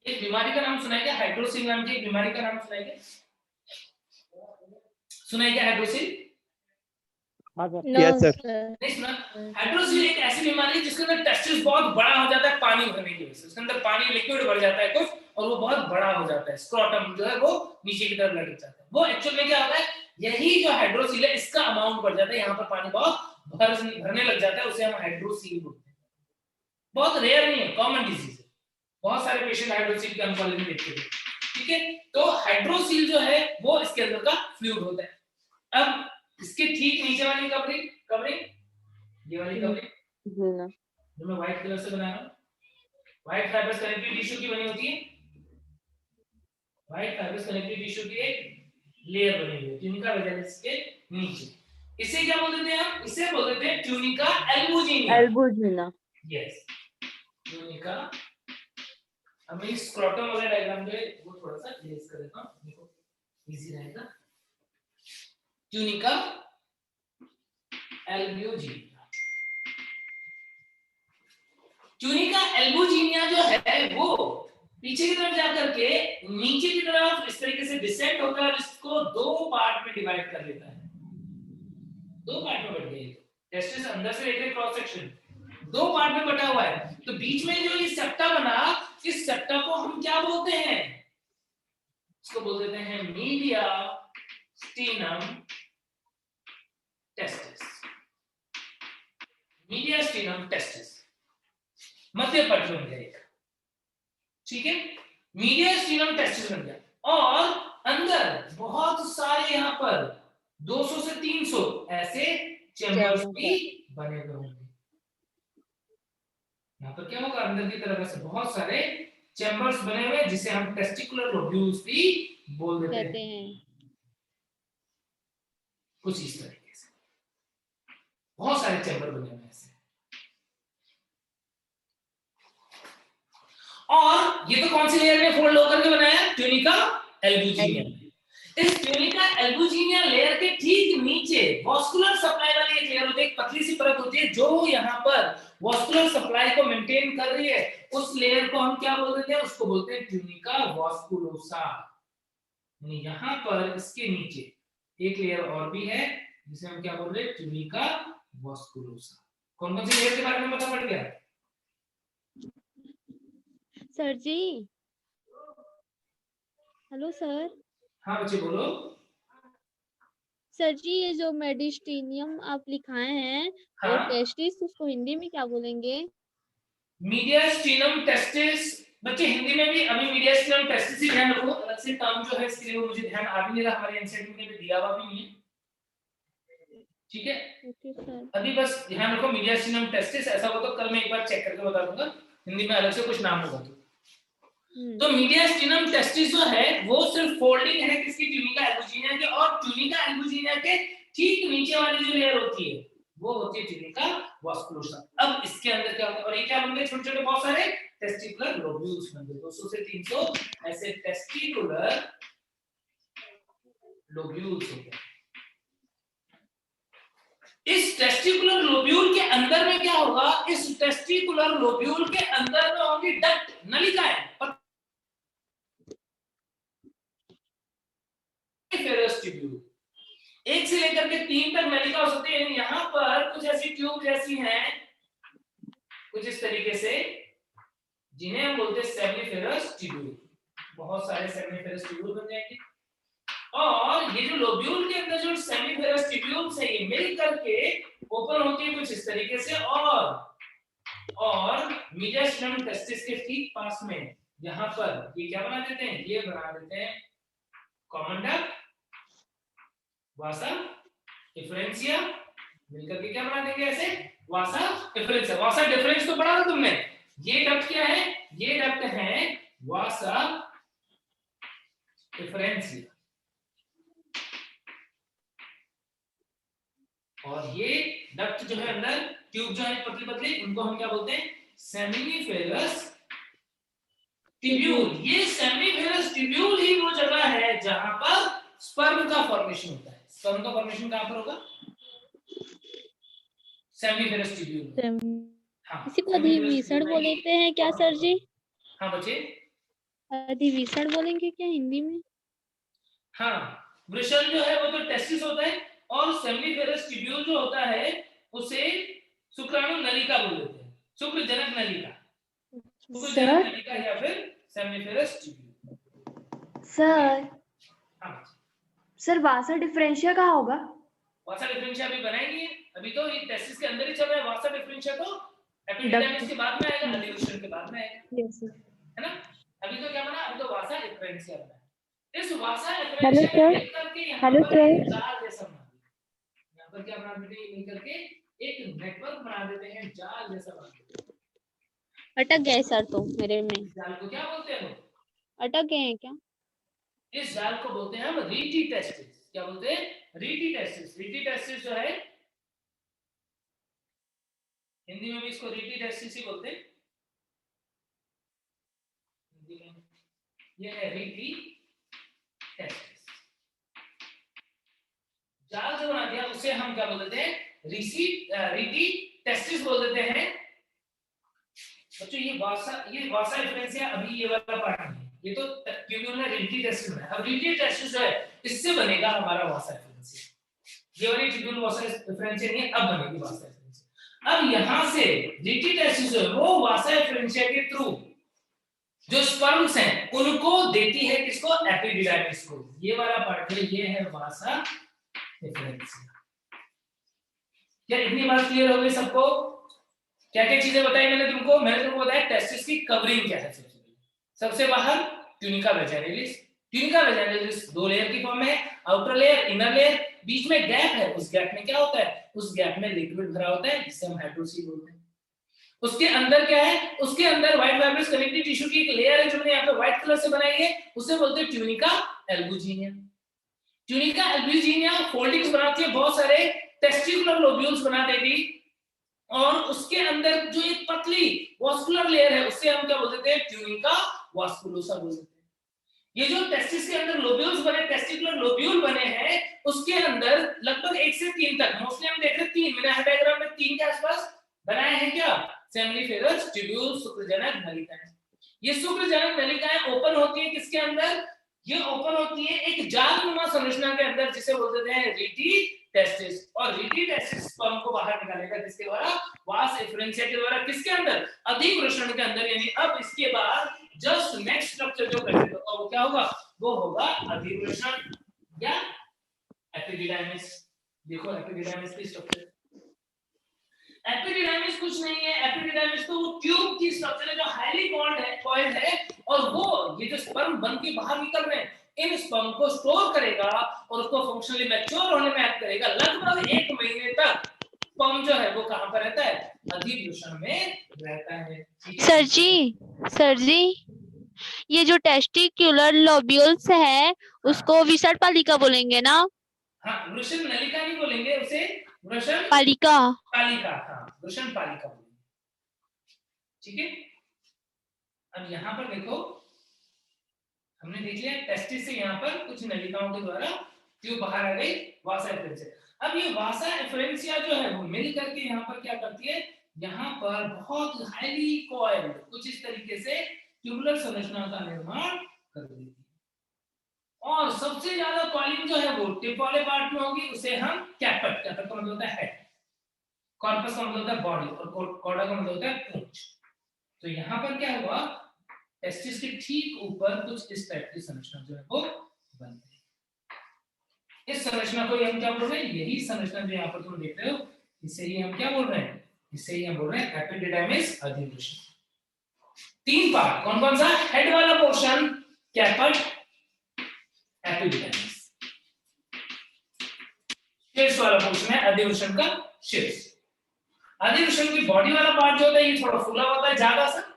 एक बीमारी का नाम सुना है क्या? हाइड्रोसील नाम की एक बीमारी का नाम सुना है क्या? सुना है क्या हाइड्रोसील? Yes sir. नहीं सुना? हाइड्रोसील एक ऐसी बीमारी है जिसके अंदर टेस्टिस बहुत बड़ा हो जाता है पानी भरने की वजह से, उसके अंदर पानी लिक्विड भर जाता है कुछ, और वो बहुत बड़ा हो जाता है, स्क्रोटम जो है वो नीचे की तरफ लटक जाता है। वो एक्चुअल में क्या होता है, यही जो हाइड्रोसील है इसका अमाउंट बढ़ जाता है, यहाँ पर पानी बहुत भरने लग जाता है, उसे हम हाइड्रोसील बोलते हैं। बहुत रेयर नहीं है, कॉमन डिजीज है, बहुत सारे पेशेंट हाइड्रोसील के हम कॉलेज में देखते हैं, ठीक है। तो हाइड्रोसील जो है वो इसके अंदर का फ्लूइड होता है। अब इसके ठीक नीचे वाली कवरिंग ये वाली कवरिंग जो मैं व्हाइट कलर से बना रहा हूं, व्हाइट फाइबर्स कनेक्टिव टिश्यू की बनी होती है, व्हाइट फाइबर्स कनेक्टिव टिश्यू की एक लेयर बनी हुई है ट्यूनिका वैजाइनालिस के नीचे। इसे क्या बोल देते हैं हम? इसे बोल देते हैं ट्यूनिका एल्बुजिना। Yes, tunica. अब मैं स्क्रोटम वाला डायग्राम जो है वो थोड़ा सा इरेज कर देता हूं, देखो इजी रहेगा। ट्यूनिका एल्बुजिना, ट्यूनिका एल्बुजिना जो है वो पीछे की तरफ जाकर के नीचे की तरफ इस तरीके से डिसेंड होकर और इसको दो पार्ट में डिवाइड कर लेता है, दो पार्ट में बट गई। टेस्टिस अंदर से लेकर क्रॉस सेक्शन दो पार्ट में बटा हुआ है, तो बीच में जो ये सेप्टा बना, इस सेप्टा को हम क्या बोलते हैं? इसको बोल देते हैं मीडिया स्टीनम टेस्टिस। मीडिया स्टीनम टेस्टिस मध्य पट बन गया एक, ठीक है। मीडिया स्टीनम टेस्टिस बन गया, और अंदर बहुत सारे यहाँ पर 200 से 300 ऐसे चैम्बर्स भी बने हुए होंगे। यहाँ पर क्या होगा, अंदर की तरफ ऐसे बहुत सारे चैम्बर्स बने हुए जिसे हम टेस्टिकुलर लोब्यूल्स भी बोल देते कहते हैं। हैं। कुछ इस तरीके से बहुत सारे चैम्बर बने हुए हैं ऐसे। और ये तो कौन सी लेयर में फोल्ड होकर के बनाया, ट्यूनिका एल्बुजिनिया। इस ट्यूनिका एल्बुजिनिया लेयर के ठीक नीचे वास्कुलर सप्लाई वाली एक लेयर होती है, एक पतली सी परत होती है जो यहाँ पर वास्कुलर सप्लाई को मेंटेन कर रही है। उस लेयर को हम क्या बोल देते हैं, उसको बोलते हैं ट्यूनिका वास्कुलोसा। यानी यहाँ पर इसके नीचे एक लेयर और भी है जिसे हम क्या बोल रहे हैं, ट्यूनिका वास्कुलोसा। कौन कौन सी लेयर के बारे में पता पड़ गया? सर जी, हेलो सर। हाँ बच्चे बोलो। सर जी, ये जो मेडिस्टीनियम आप लिखाए हैं और हाँ, टेस्टिस, उसको हिंदी में क्या बोलेंगे? Mediastinum testis. बच्चे हिंदी में भी अभी मीडियास्टीनम टेस्टिस ही ध्यान रखो, अलग से टर्म जो है इसके लिए वो मुझे ध्यान आ भी नहीं रहा, हमारे एनसीईआरटी में भी दिया हुआ भी नहीं है। ठीक है, ओके सर। अभी बस ध्यान रखो मीडियास्टीनम टेस्टिस। ऐसा हो तो कल मैं एक बार चेक करके बता दूंगा, हिंदी में अलग से कुछ नाम होगा तो मीडियास्टीनम टेस्टिस जो है वो सिर्फ फोल्डिंग है किसकी, ट्यूनिका एल्बुजिनिया के। और ट्यूनिका एल्बुजिनिया के ठीक नीचे वाली जो लेयर होती है वो होती है ट्यूनिका वास्कुलोसा। अब इसके अंदर क्या होता है, और ये क्या बन गए, छोटे छोटे बहुत सारे टेस्टिकुलर लोब्यूल्स बन गए। 200 से 300 ऐसे टेस्टिकुलर लोब्यूल्स हो गए। इस टेस्टिकुलर लोब्यूल के अंदर में क्या होगा, इस टेस्टिकुलर लोब्यूल के अंदर में होंगी डक्ट, नलिकाएं, फेरस ट्यूब्यूल। एक से लेकर के 3 तक नलिका हो सकती है। यहाँ पर कुछ ऐसी ट्यूब जैसी हैं, कुछ इस तरीके से, जिन्हें हम बोलते हैं सेमिफेरस ट्यूब्यूल। बहुत सारे सेमिफेरस ट्यूब्यूल बन जाएंगे। और ये जो लोब्यूल के अंदर जो सेमिफेरस ट्यूब्यूल्स है ये मिल करके ओपन होती है कुछ इस तरीके से। और मीडियास्टीनम टेस्टिस के ठीक पास में यहाँ पर ये क्या बना देते हैं, ये बना देते हैं कॉमन डक्ट, वासा डिफरेंशिया। मिलकर के क्या बना देंगे ऐसे, वासा डिफरेंशिया। वासा डिफरेंस तो पढ़ा था तुमने। ये डक्ट क्या है, ये डक्ट है वासा डिफरेंशिया। और ये डक्ट जो है अंदर, ट्यूब जो है पतली पतली, उनको हम क्या बोलते हैं, सेमिफेरस ट्यूब्यूल। ये सेमिफेरस ट्यूब्यूल ही वो जगह है जहां पर स्पर्म का फॉर्मेशन होता है। स्पर्म का फॉर्मेशन कहां पर होगा, सेमिफेरस ट्यूब्यूल। हाँ, इसी को अधिवेशन बोलते हैं क्या सर जी? हाँ बच्चे, अधिवेशन बोलेंगे क्या हिंदी में? हाँ, वृषण जो है वो तो टेस्टिस होता है, और सेमिफेरस ट्यूब्यूल जो होता है उसे शुक्राणु नलिका बोल देते हैं, शुक्रजनक नलिका, शुक्रजनक नलिका या फिर सेमिफेरस ट्यूब्यूल। सर हाँ सर, वासा डिफरेंशिया कहाँ होगा? वासा डिफरेंशिया अभी बनाएंगे, अभी तो ये टेस्टिस के अंदर ही चल रहा है। वासा डिफरेंशिया तो एपिडिडाइमिस के बाद में आएगा, अधिवेशन के बाद में आएगा, यस सर, है ना। अभी तो क्या बना, अभी तो वासा डिफरेंशिया बना। इस वासा डिफरेंशिया में मिलकर के यहाँ पर एक जाल जैसा बना देते हैं। यहाँ पर क्या बना देते हैं, मिलकर के एक नेटवर्क बना देते हैं, जाल जैसा बना देते हैं। अटक गए सर तो मेरे में। जाल को क्या बोलते हैं, अटक गए हैं क्या? इस जाल को बोलते हैं हम रीटी टेस्टिस। क्या बोलते हैं, रीटी टेस्टिस। रीटी टेस्टिस जो है हिंदी में भी इसको रीटी टेस्टिस ही बोलते हैं। हिंदी में ये है रीटी टेस्टिस। जाल जो बना दिया उसे हम क्या बोल देते हैं, रीटी टेस्टिस बोल देते हैं। बच्चों ये वासा डिफरेंशिया अभी ये वाला पार्ट है, ये तो ट्यूब्यूल में रीटी टेस्टिस है। अब रीटी टेस्टिस जो है इससे बनेगा हमारा वासा डिफरेंशिया। ये वाली ट्यूब्यूल वासा डिफरेंशिया नहीं है, अब बनेगी वासा डिफरेंशिया। अब यहां से रीटी टेस्टिस जो है वो वासा डिफरेंशिया के थ्रू जो स्पर्म्स हैं उनको देती है, किसको, एपिडिडाइमिस को। ये वाला पार्ट है, ये है वासा डिफरेंशिया। क्या इतनी बात क्लियर हो गई सबको? क्या क्या चीजें बताई मैंने तुमको? मैंने तुमको बताया टेस्टिस की कवरिंग क्या है। सबसे बाहर ट्यूनिका वेजाइनालिस। ट्यूनिका वेजाइनालिस 2 लेयर की फॉर्म में, आउटर लेयर, इनर लेयर। बीच में गैप है, उस गैप में क्या होता है, उस गैप में लिक्विड भरा होता है जिसे हम हाइड्रोसील बोलते हैं। उसके अंदर क्या है, उसके अंदर व्हाइट फाइब्रस कनेक्टिव टिश्यू की एक लेयर है जो मैंने यहाँ पे व्हाइट कलर से बनाई है, उसे बोलते हैं tunica albuginea. Tunica albuginea foldings बनाती है, बहुत सारे टेस्टिकुलर लोब्यूल्स बना देगी, और उसके अंदर जो एक पतली वास्कुलर लेयर है उसे हम क्या बोलते हैं, ट्यूनिका वास्कुलोसा बोलते हैं। ये जो टेस्टिस के अंदर लोब्यूल्स बने, टेस्टिकुलर लोब्यूल बने हैं, उसके अंदर लगभग 1 से 3 तक, मोस्टली हम देख रहे हैं 3, मैंने डायग्राम में 3 के आसपास बनाए हैं क्या, सेमिनिफेरस ट्यूब्यूल शुक्रजनक नलिकाएं। ये शुक्रजनक नलिकाएं ओपन होती है किसके अंदर, ये ओपन होती है एक जालनुमा संरचना के अंदर जिसे बोलते हैं रीटी टेस्टिस, और रीटी टेस्टिस स्पर्म को बाहर निकालेगा किसके द्वारा, वास एफरेंशिया के द्वारा, किसके अंदर, अधिवृषण के अंदर। यानी अब इसके बाद जस्ट नेक्स्ट स्ट्रक्चर जो प्रेजेंट होगा वो क्या होगा, वो होगा अधिवृषण या एपिडिडाइमिस। देखो एपिडिडाइमिस की स्ट्रक्चर, एपिडिडाइमिस कुछ नहीं है, एपिडिडाइमिस तो वो ट्यूब की स्ट्रक्चर है जो हाईली कॉइल्ड है, और वो ये जो स्पर्म बन के बाहर निकल रहे हैं इन स्पर्म को स्टोर करेगा और उसको फंक्शनली मैच्योर होने में हेल्प करेगा। लगभग 1 महीने तक स्पर्म जो है वो कहां पर रहता है, अधिवृषण में रहता है। सर जी ये जो टेस्टिक्युलर लोब्यूल्स है उसको विसर्ड पालिका बोलेंगे ना? हाँ, वृषण नलिका नहीं बोलेंगे उसे, वृषण पालिका। पालिका, हाँ वृषण पालिका बोलेंगे, ठीक है। अब यहाँ पर देखो हमने देख लिया टेस्टिस से यहाँ पर कुछ नलिकाओं के द्वारा ट्यूब बाहर आ गई वासा एफरेंशिया। अब ये वासा एफरेंशिया जो है वो मिल करके यहाँ पर क्या करती है, यहाँ पर बहुत हाईली कॉइल्ड कुछ इस तरीके से ट्यूबुलर संरचना का निर्माण कर देती है, और सबसे ज्यादा कॉइलिंग जो है वो टिप वाले पार्ट में होगी, उसे हम कैपेट, कैपेट का मतलब होता है हेड, कॉर्पस का मतलब होता है बॉडी, और कॉर्डा का मतलब होता है पूंछ। तो यहाँ पर क्या हुआ, टेस्टिस के ठीक ऊपर कुछ इस टाइप की संरचना जो है वो बनती है। इस संरचना को हम क्या बोल रहे हैं, यही संरचना जो यहाँ पर तुम देख रहे हो, इसे ही हम क्या बोल रहे हैं, इसे ही हम बोल रहे हैं एपिडिडाइमिस अधिवृषण। 3 पार्ट, कौन कौन सा, हेड वाला पोर्शन कैपेट, एपिडिडाइमिस, शीर्ष वाला पोर्शन है अधिवृषण का शीर्ष। अधिवृषण की बॉडी वाला पार्ट जो होता है ये थोड़ा फूला होता है ज्यादा सा,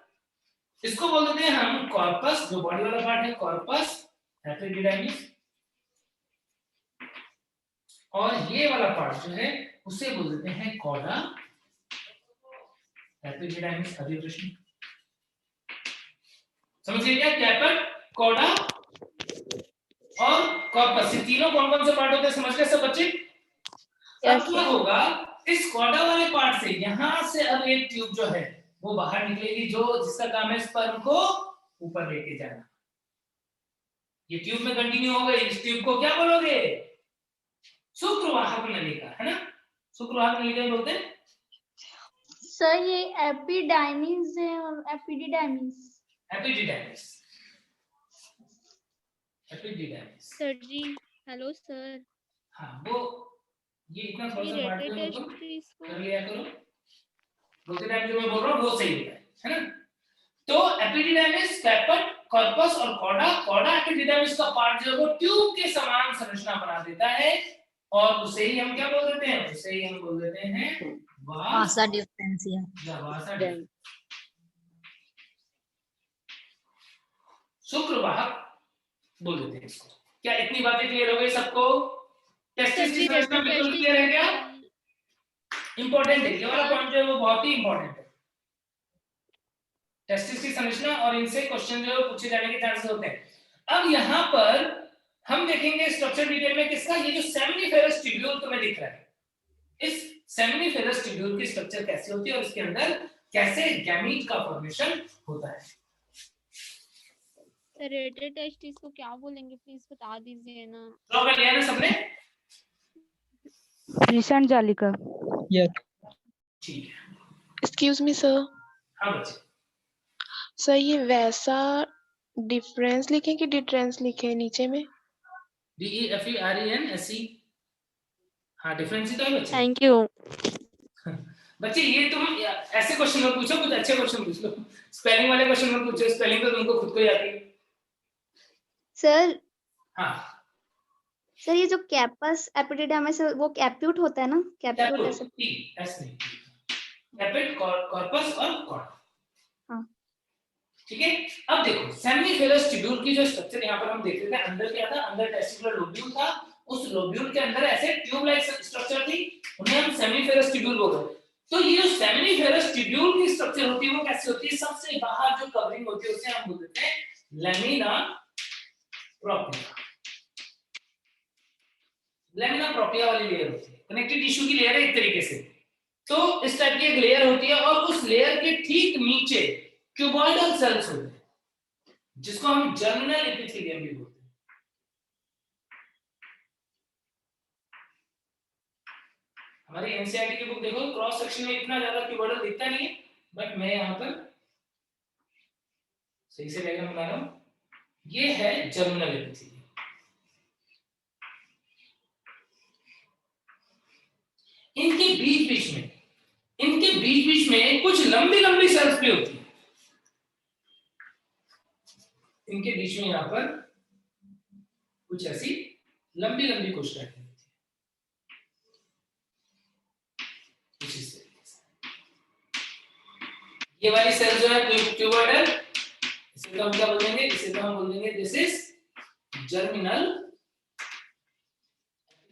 इसको बोल देते हैं हम कॉर्पस, जो बॉडी वाला पार्ट है कॉर्पस एपिडिडाइमिस, और ये वाला पार्ट जो है उसे बोल देते हैं कॉर्डा एपिडिडाइमिस अधिवृषण। समझिए क्या, कैपेट, कॉर्डा और कॉर्पस, ये तीनों कौन कौन से पार्ट होते हैं समझ गए सब बच्चे? अब क्या होगा, इस कॉर्डा वाले पार्ट से यहां से अब एक ट्यूब जो है वो बाहर निकलेगी, जो जिसका काम है स्पर्म को ऊपर लेके जाना। ये ट्यूब में कंटिन्यू हो गई, इस ट्यूब को क्या बोलोगे, शुक्रवाहक नलिका, है ना, शुक्रवाहक नलिका बोलते हैं। सर ये एपिडाइमिस है और एपिडिडाइमिस, एपिडिडाइमिस, एपिडिडाइमिस। सर जी हेलो सर। हाँ वो ये इतना थोड़ा सा पार्ट कर लिया करो, बोलते टाइम जो मैं बोल रहा हूँ वो सही होता है ना। तो एपिडिडाइमिस, कैपेट, कॉर्पस और कॉर्डा, कॉर्डा एपिडिडाइमिस का पार्ट जो है वो ट्यूब के समान संरचना बना देता है, और उसे ही हम क्या बोल देते हैं, उसे ही हम बोल देते हैं वासा डिफरेंशिया, या वासा शुक्रवाहक बोल देते हैं इसको। क्या इतनी बातें क्लियर हो गई सबको? टेस्टिस की संरचना बिल्कुल क्लियर है क्या? इंपॉर्टेंट है ये वाला पॉइंट जो है वो बहुत ही इंपॉर्टेंट है, टेस्टिस की संरचना, और इनसे क्वेश्चन जो है पूछे जाने के चांसेस होते हैं। अब यहाँ पर हम देखेंगे स्ट्रक्चर डिटेल में किसका, ये जो सेमिनिफेरस ट्यूब्यूल तुम्हें दिख रहा है, इस सेमिनिफेरस ट्यूब्यूल की स्ट्रक्चर कैसे होती है और इसके अंदर कैसे गैमीट का फॉर्मेशन होता है। रेटेड टेस्टिस को क्या बोलेंगे प्लीज बता दीजिए ना। ड्रॉ कर लिया ना सबने? वृषण जालिका। यस ठीक है। Excuse me sir. हाँ बच्चे। सर ये वैसा डिफरेंस लिखे कि डिफरेंस लिखे नीचे में? DEFERENCE। हाँ डिफरेंस ही तो है बच्चे। Thank you. बच्चे ये तुम ऐसे क्वेश्चन मत पूछो, कुछ अच्छे क्वेश्चन पूछ लो, स्पेलिंग वाले क्वेश्चन मत पूछो, स्पेलिंग तो तुमको खुद को ही आती है। सर हाँ सर ये जो कैपस एपिडिडाइमिस है वो कैप्यूट होता है ना? कैप्यूट ऐसे। कैपिट, कॉर्पस और कॉर्ड। हाँ। ठीक है, अब देखो सेमिफेरस ट्यूब्यूल की जो स्ट्रक्चर यहाँ पर हम देख रहे थे, अंदर क्या था, अंदर टेस्टिकुलर लोब्यूल था, उस लोब्यूल के अंदर ऐसे ट्यूब लाइक स्ट्रक्चर थी, उन्हें हम सेमिफेरस ट्यूब्यूल बोलते हैं। तो ये जो सेमिफेरस ट्यूब्यूल की स्ट्रक्चर होती है वो कैसी होती है, सबसे बाहर जो कवरिंग होती है उसे हम बोलते हैं लैमिना प्रोपिया। लैमिना प्रोपिया वाली लेयर होती है, कनेक्टिव टिश्यू की लेयर है एक तरीके से। तो इस टाइप की एक लेयर होती है और उस लेयर के ठीक नीचे क्यूबॉइडल सेल्स होते हैं जिसको हम जर्मिनल एपिथेलियम भी बोलते हैं। हमारी एनसीईआरटी की बुक देखो, क्रॉस सेक्शन में इतना ज्यादा क्यूबॉइडल दिखता नहीं है, बट मैं यहाँ पर सही से डायग्राम बना रहा हूं। ये है जर्मिनल एपिथेलियम। इनके बीच में कुछ लंबी लंबी सेल्स भी होती है। इनके बीच में यहाँ पर कुछ ऐसी लंबी लंबी कोशिकाएं होती है। ये वाली सेल जो है क्यूबॉइडल, इसे तो हम क्या बोल देंगे, इसे तो हम बोल देंगे this is germinal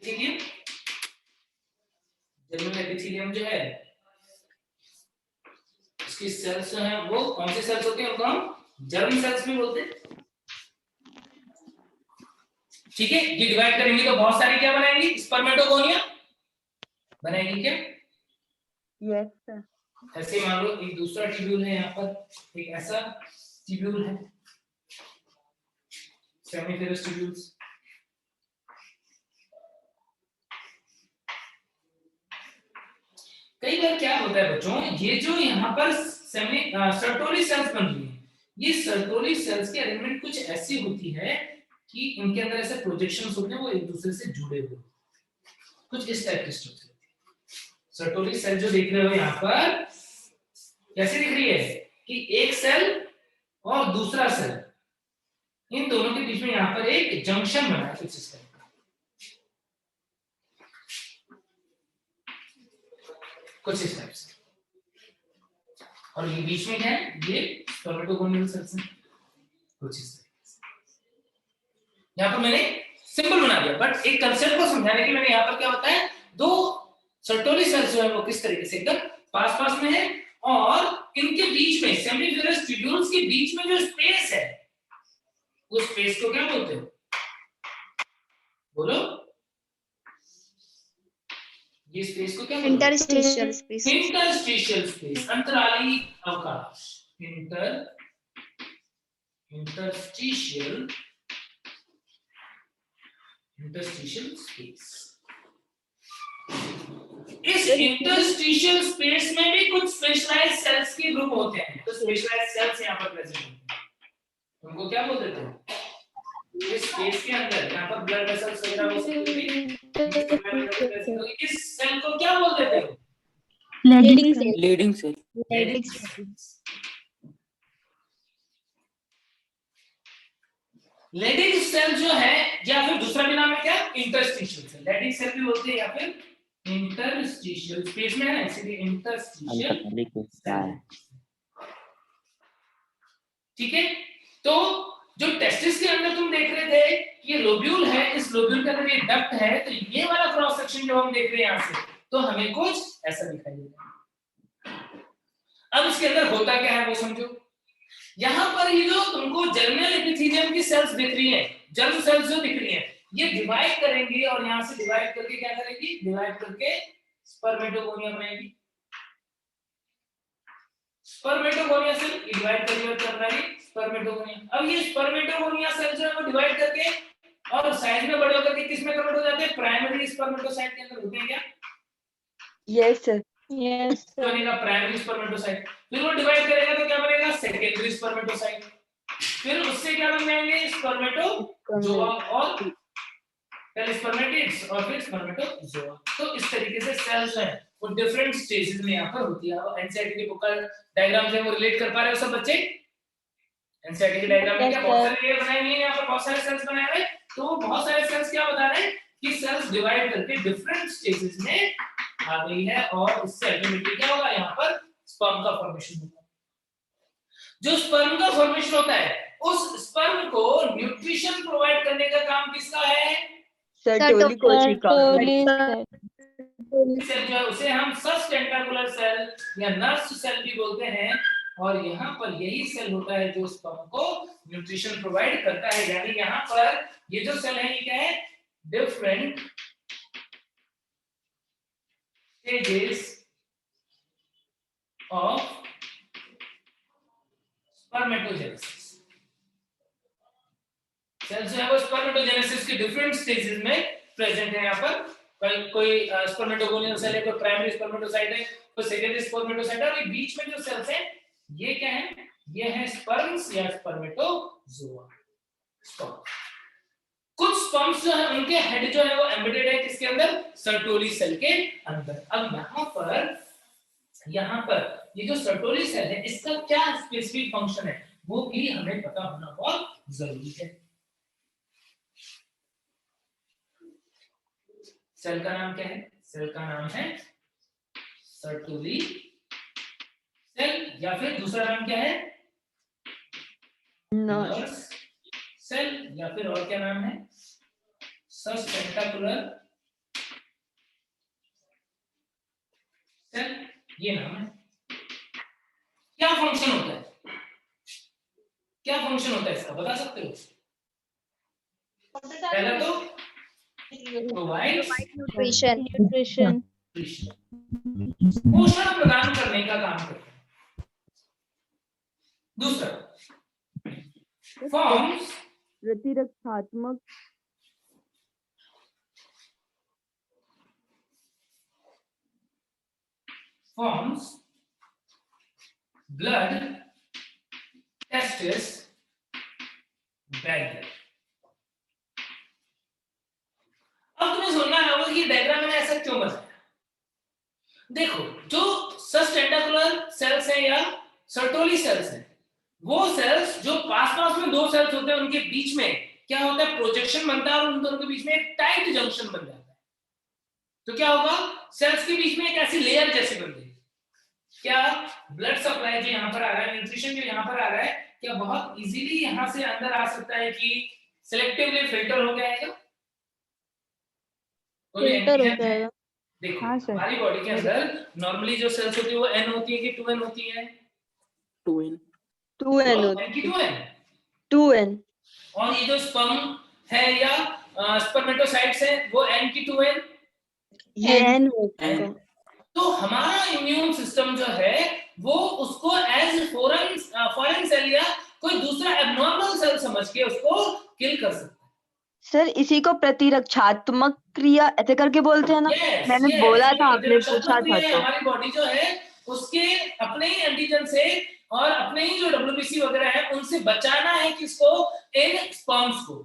epithelium. Germinal epithelium जो है उसकी सेल्स जो है वो कौन सी सेल्स होती है, उनको हम जर्म सेल्स भी बोलते हैं। ठीक है, ये डिवाइड करेंगे तो बहुत सारी क्या बनाएंगी, स्पर्मेटोगोनिया बनाएंगी क्या? Yes sir. ऐसे मान लो एक दूसरा ट्यूब्यूल है, यहाँ पर एक ऐसा ट्यूब्यूल है, सेमिफेरस ट्यूब्यूल्स। कई बार क्या होता है बच्चों, ये जो यहाँ पर सर्टोली सेल्स बन रही है, ये सर्टोली सेल्स की अरेंजमेंट कुछ ऐसी होती है कि इनके अंदर ऐसे प्रोजेक्शंस होते हैं, वो एक दूसरे से जुड़े हुए, कुछ इस टाइप की स्ट्रक्चर होती है। सर्टोली सेल जो देख रहे हो यहाँ पर कैसे दिख रही है कि एक सेल और दूसरा सेल, इन दोनों के बीच में यहाँ पर एक जंक्शन बना है कुछ इस टाइप का, कुछ इस टाइप से। और ये बीच में क्या है, ये स्पर्मेटोगोनियल सेल्स हैं, कुछ इस तरीके से। यहाँ पर मैंने सिंबल बना दिया, बट एक कंसेप्ट को समझाने के लिए मैंने यहाँ पर क्या बताया, दो सर्टोली सेल्स जो है वो किस तरीके से एकदम पास पास में है, और इनके बीच में सेमिफेरस ट्यूब्यूल्स के बीच में जो स्पेस है, उस स्पेस को क्या बोलते हो, बोलो, ये स्पेस को क्या बोलते हैं? Interstitial space. इंटरस्टिशियल स्पेस, अंतराली अवकाश, इंटरस्टिशियल स्पेस। इस इंटरस्टिशियल स्पेस में भी कुछ स्पेशलाइज्ड सेल्स के ग्रुप होते हैं, तो स्पेशलाइज्ड सेल्स यहाँ पर प्रेजेंट होते हैं, उनको क्या बोल देते हैं? इस स्पेस के अंदर यहाँ पर ब्लड वेसल्स वगैरह हो सकते हैं, इस सेल को क्या बोल देते हो? Leydig cell. Leydig cell. Leydig cell जो है, या फिर दूसरा भी नाम है क्या, इंटरस्टिशियल सेल। लीडिंग सेल भी बोलते हैं या फिर इंटरस्टिशियल, स्पेस में है ना, इसलिए इंटरस्टिशियल। ठीक है, तो जो टेस्टिस के अंदर तुम देख रहे थे कि ये लोब्यूल है, इस लोब्यूल के अंदर ये डक्ट है, तो ये वाला क्रॉस सेक्शन जो हम देख रहे हैं यहाँ से, तो हमें कुछ ऐसा दिखाई देगा। अब इसके अंदर होता क्या है वो समझो। यहाँ पर ये जो तुमको जर्मिनल एपिथेलियम की सेल्स दिख रही हैं, जर्म सेल्स जो दिख रही हैं, ये डिवाइड करेंगे और यहाँ से डिवाइड करके क्या करेंगी, डिवाइड करके स्पर्मेटोगोनिया बनाएंगी। स्पर्मेटोगोनिया से डिवाइड करके स्पर्मेटोगोनिया। अब ये स्पर्मेटोगोनिया सेल जो है वो डिवाइड करके और साइज में बड़े होकर के किस में कन्वर्ट हो जाते हैं, प्राइमरी स्पर्मेटोसाइट के अंदर होते हैं क्या? Yes sir. यस तो बनेगा प्राइमरी स्पर्मेटोसाइट, फिर वो डिवाइड करेगा तो क्या बनेगा, सेकेंडरी स्पर्मेटोसाइट, फिर उससे क्या बन जाएंगे, स्पर्मेटोजोआ और पहले स्पर्मेटिड्स और फिर स्पर्मेटोजोआ। तो इस तरीके से सेल्स हैं वो डिफरेंट स्टेजेस में यहाँ पर होती है। और एनसीईआरटी की बुक का डायग्राम से वो रिलेट कर पा रहे हो सब बच्चे? एनसीईआरटी के डायग्राम में क्या बहुत सारे लेयर बनाए हुए हैं, यहाँ पर बहुत सारे सेल्स बनाए हुए, तो बहुत सारे सेल्स क्या बता रहे हैं कि सेल्स डिवाइड करके डिफरेंट स्टेजेस में आ गई है और इससे अल्टीमेटली क्या होगा, यहाँ पर स्पर्म का फॉर्मेशन होगा। जो स्पर्म का फॉर्मेशन होता है उस स्पर्म को न्यूट्रिशन प्रोवाइड करने का काम किसका है? सर्टोली कोशिका। सेल जो है उसे हम सस्टेंटाकुलर सेल या नर्स सेल भी बोलते हैं और यहाँ पर यही सेल होता है जो स्पर्म को न्यूट्रिशन प्रोवाइड करता है। यानी यहाँ पर ये जो सेल है ये क्या है? Different stages of spermatogenesis। Cells जो है वो स्पर्मेटोजेनेसिस के डिफरेंट स्टेजेस में प्रेजेंट है। यहाँ पर कोई स्पर्मेटोगोनियल सेल है, कोई प्राइमरी स्पर्मेटोसाइट है, कोई सेकेंडरी स्पर्मेटोसाइट है और ये बीच में जो सेल्स हैं ये क्या है? ये है स्पर्म्स या स्पर्मेटोजोआ। कुछ स्पर्म्स जो है उनके हेड जो है वो एम्बेडेड है किसके अंदर? सर्टोली सेल के अंदर। अब यहाँ पर ये जो सर्टोली सेल है इसका क्या स्पेसिफिक फंक्शन है वो भी हमें पता होना बहुत जरूरी है। सेल का नाम क्या है? सेल का नाम है सर्टोली सेल या फिर दूसरा नाम क्या है? नर्स सेल या फिर और क्या नाम है? सस्टेंटाकुलर सेल, ये नाम है। क्या फंक्शन होता है? क्या फंक्शन होता है इसका बता सकते हो? पहला तो प्रोवाइड Nutrition. पोषण प्रदान करने का काम करता है। दूसरा forms प्रतिरक्षात्मक forms blood testis barrier। अब तुम्हें सुनना है कि डायग्राम मैंने ऐसा क्यों बनाया। देखो जो सस्टेंटाकुलर सेल्स है या सर्टोली सेल्स है वो सेल्स जो पास में दो सेल्स होते हैं उनके बीच में क्या होता है? प्रोजेक्शन बनता है और उन दोनों के बीच में एक टाइट जंक्शन बन जाता है। तो क्या होगा? सेल्स के बीच में एक ऐसी लेयर जैसी बन गई। क्या ब्लड सप्लाई जो यहाँ पर आ रहा है, न्यूट्रिशन जो यहाँ पर आ रहा है, क्या बहुत इजीली यहाँ से अंदर आ सकता है कि सिलेक्टिवली फिल्टर हो जाएगा? फिल्टर हो जाएगा। देखो हाँ सर। हमारी बॉडी के अंदर नॉर्मली जो सेल्स होती है वो n होती है कि 2n होती है? 2n 2n n की 2n 2n और ये जो स्पर्म है या स्पर्मेटोसाइट्स है वो n की 2n ये n n तो हमारा इम्यून सिस्टम जो है वो उसको एज फॉरेन सेल या कोई दूसरा एबनॉर्मल सेल समझ के उसको किल कर सकता है। सर इसी को प्रतिरक्षात्मक क्रिया ऐसे करके बोलते हैं ना? मैंने बोला था, आपने पूछा था तो। हमारी बॉडी जो है उसके अपने ही एंटीजन से और अपने ही जो WBC वगैरह है उनसे बचाना है किसको? इन स्पर्म्स को,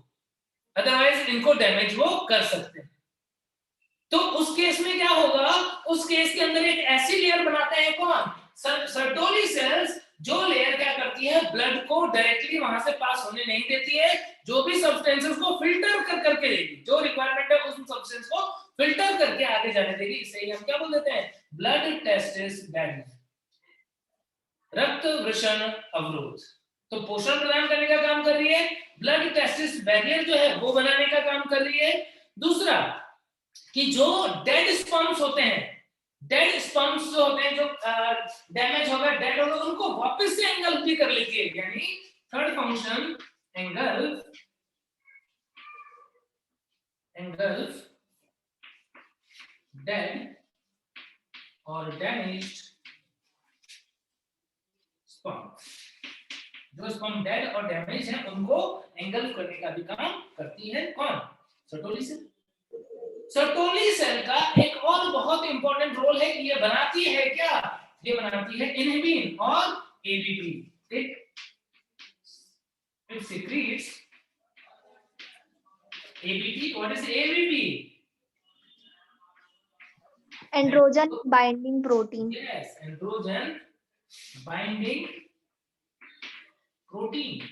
अदरवाइज इनको डैमेज वो कर सकते हैं। तो उस केस में क्या होगा? उस केस के अंदर एक ऐसी लेयर बनाते हैं कौन? सर्टोली सेल्स, जो लेयर क्या करती है? ब्लड को डायरेक्टली वहां से पास होने नहीं देती है, जो भी सब्सटेंसेस को फिल्टर कर करके देगी, जो रिक्वायरमेंट है उस सब्सटेंस को फिल्टर करके आगे जाने देगी। इसे हम क्या बोल देते हैं? ब्लड टेस्टिस बैरियर, रक्त वृषण अवरोध। तो पोषण प्रदान करने का काम कर रही है, ब्लड टेस्टिस बैरियर जो है वो बनाने का काम कर रही है। दूसरा कि जो डेड स्पर्म्स होते हैं, डेड स्पर्म्स जो होते हैं, जो डैमेज हो गए, डेड हो गए, उनको वापस से एंगल्फ भी कर लेती है। यानी थर्ड फंक्शन एंगल्फ डेड और डैमेज्ड स्पर्म। जो स्पर्म डेड और डैमेज है उनको एंगल्फ करने का भी काम करती है कौन? Sertoli cell. सर्टोली सेल का एक और बहुत इंपॉर्टेंट रोल है कि ये बनाती है क्या? ये बनाती है इनहिबिन और एबीपी। ठीक, it secretes ABP. What is ABP? Androgen binding protein. Yes, androgen binding protein.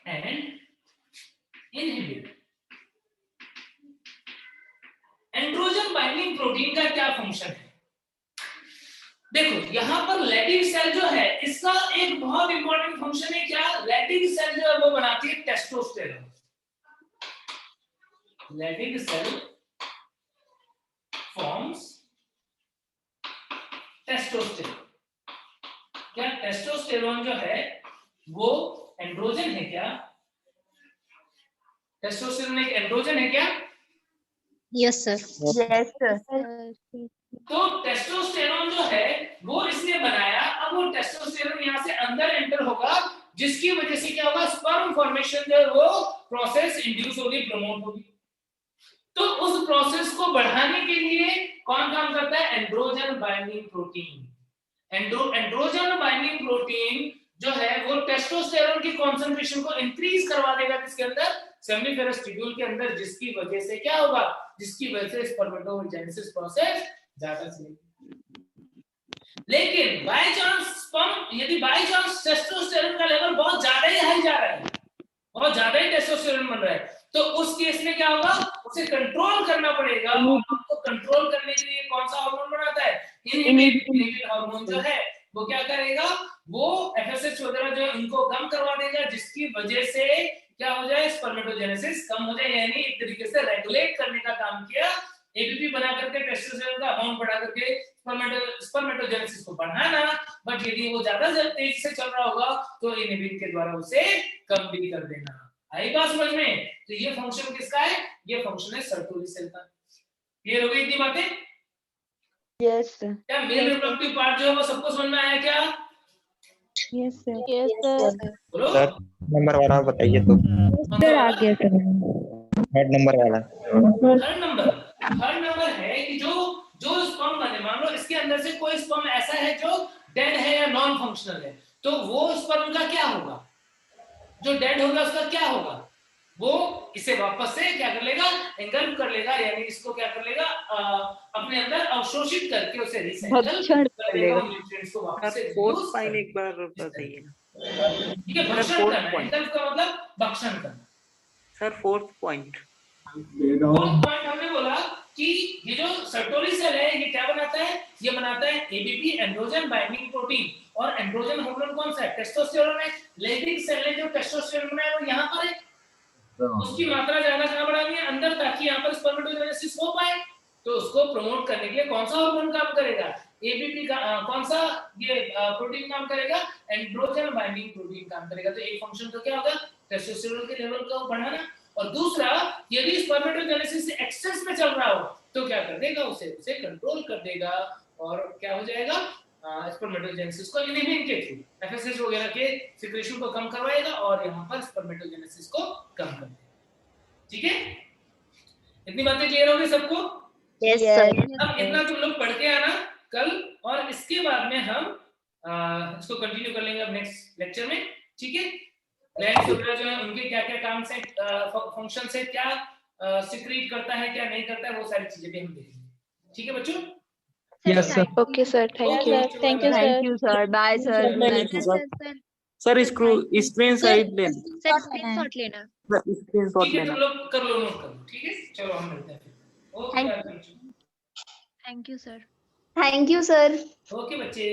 And inhibit. Androgen binding protein का क्या फंक्शन है? देखो यहां पर लैटिन सेल जो है इसका एक बहुत इंपॉर्टेंट फंक्शन है। क्या? लैटिन सेल जो है वो बनाती है testosterone. Leydig cell forms testosterone. क्या टेस्टोस्टेरोन जो है वो एंड्रोजन है क्या? टेस्टोस्टेरोन एक एंड्रोजन है क्या? Yes, sir. Yes, sir. तो टेस्टोस्टेरोन जो है वो इसने बनाया। अब वो टेस्टोस्टेरोन यहाँ से अंदर एंटर होगा, जिसकी वजह से क्या होगा? स्पर्म फॉर्मेशन जो है वो प्रोसेस इंड्यूस होगी, प्रमोट होगी। तो उस प्रोसेस को बढ़ाने के लिए कौन काम करता है? Androgen binding protein. Androgen binding protein जो है वो टेस्टोस्टेरोन की कंसंट्रेशन को इंक्रीज करवा देगा किसके अंदर? सेमिनिफेरस ट्यूब्यूल के अंदर, जिसकी वजह से क्या होगा? जिसकी वजह से स्पर्मेटोजेनेसिस प्रोसेस ज्यादा चलेगी। लेकिन बाय चांस स्पर्म, यदि बाय चांस टेस्टोस्टेरोन का लेवल बहुत ज्यादा ही हाई जा रहा है, बहुत ज्यादा ही टेस्टोस्टेरोन बन रहा है, तो उस केस में क्या होगा? उसे कंट्रोल करना पड़ेगा। और उसको कंट्रोल करने के लिए कौन सा हार्मोन बनाता है? इनहिबिट हार्मोन जो है वो क्या करेगा? वो एफएसएच वगैरह जो है उनको कम करवा देगा, जिसकी वजह से क्या हो जाए? स्पर्मेटोजेनेसिस कम हो जाए। यानी एक तरीके से रेगुलेट करने का काम किया। एबीपी बना करके टेस्टोस्टेरोन का अमाउंट बढ़ा करके स्पर्मेटोजेनेसिस को बढ़ाना। बट यदि वो ज्यादा तेजी से चल रहा होगा तो इनहिबिट के द्वारा उसे कम भी कर देना। आई बात समझ में? तो ये फंक्शन किसका है? ये फंक्शन है सर्टोली सेल का। क्लियर हो गई इतनी बातें? Yes, sir. क्या मेल रिप्रोडक्टिव पार्ट जो है वो सबको समझ में आया क्या? Yes, sir. Yes, sir. बोलो। सर नंबर वाला बताइए तो। सर आ गया सर। थर्ड नंबर वाला। थर्ड नंबर है कि जो स्पर्म बने, मान लो इसके अंदर से कोई स्पर्म ऐसा है जो डेड है या नॉन फंक्शनल है, तो वो स्पर्म का क्या होगा? जो डेड होगा उसका क्या होगा? वो इसे वापस से क्या कर लेगा? एंगल्फ कर लेगा, यानी इसको क्या कर लेगा? अपने अंदर अवशोषित करके उसे रिसाइकल कर लेगा, उन न्यूट्रिएंट्स को वापस से फोर्थ पॉइंट एक बार बताइए ना। ठीक है, भक्षण करना। एंगल्फ का मतलब भक्षण करना। सर फोर्थ पॉइंट हमने बोला कि ये जो सर्टोली सेल है ये क्या बनाता है? ये बनाता है एबीपी, एंड्रोजन बाइंडिंग प्रोटीन। और एंड्रोजन हार्मोन कौन सा है? टेस्टोस्टेरोन है। लैटिन सेल ने जो टेस्टोस्टेरोन बनाया वो यहाँ पर है, उसकी मात्रा ज्यादा कहाँ बढ़ानी है? अंदर, ताकि यहाँ पर स्पर्मेटोजेनेसिस हो पाए। तो उसको प्रमोट करने के लिए कौन सा हार्मोन काम करेगा? एबीपी का कौन सा ये प्रोटीन काम करेगा? एंड्रोजन बाइंडिंग प्रोटीन काम करेगा। तो एक फंक्शन तो क्या होगा? टेस्टोस्टेरोन के लेवल को बढ़ाना। और दूसरा, यदि स्पर्मेटोजेनेसिस से एक्सेस में चल रहा हो तो क्या कर देगा? उसे कंट्रोल कर देगा। और क्या हो जाएगा? स्पर्मेटोजेनेसिस को इनहिबिट के थ्रू एफएसएच वगैरह के सिक्रेशन को कम करवाएगा और यहाँ पर स्पर्मेटोजेनेसिस को कम कर देगा। ठीक है, इतनी बातें क्लियर हो गई सबको? Yes, sir. अब इतना तुम लोग पढ़ के आना कल, और इसके बाद में हम इसको कंटिन्यू कर लेंगे अब नेक्स्ट लेक्चर में। ठीक है, ग्लैंड्स वगैरह जो है उनके क्या क्या काम से फंक्शन से क्या सिक्रीट करता है, क्या नहीं करता है, वो सारी चीजें भी हम देखेंगे। ठीक है बच्चों? Yes sir. Okay sir, thank you. Thank you, sir. Thank you, sir. Bye, sir. Sir screen side लेना, Sir, screenshot लेना. स्क्रीन शॉट ठीक है, लेना। तुम लोग कर लो, नोट कर लो। ठीक है, चलो हम मिलते हैं फिर। Okay Thank you, sir. Thank you, sir. Okay बच्चे,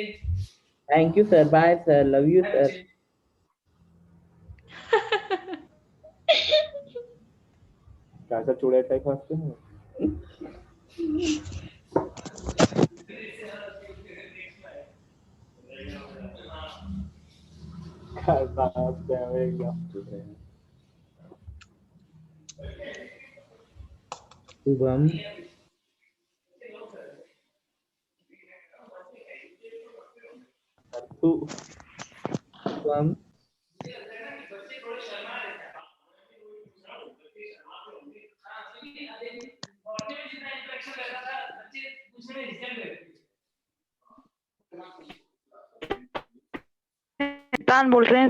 thank you sir, bye sir, love you bye sir. बच्चे। कैसा चूड़ा टाइप हंसते हैं? शुभम शुभम बोल रहे हैं।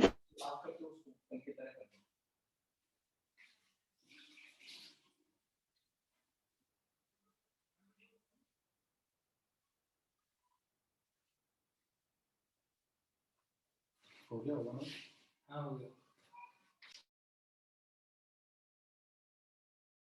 हो गया होगा ना? हाँ हो गया।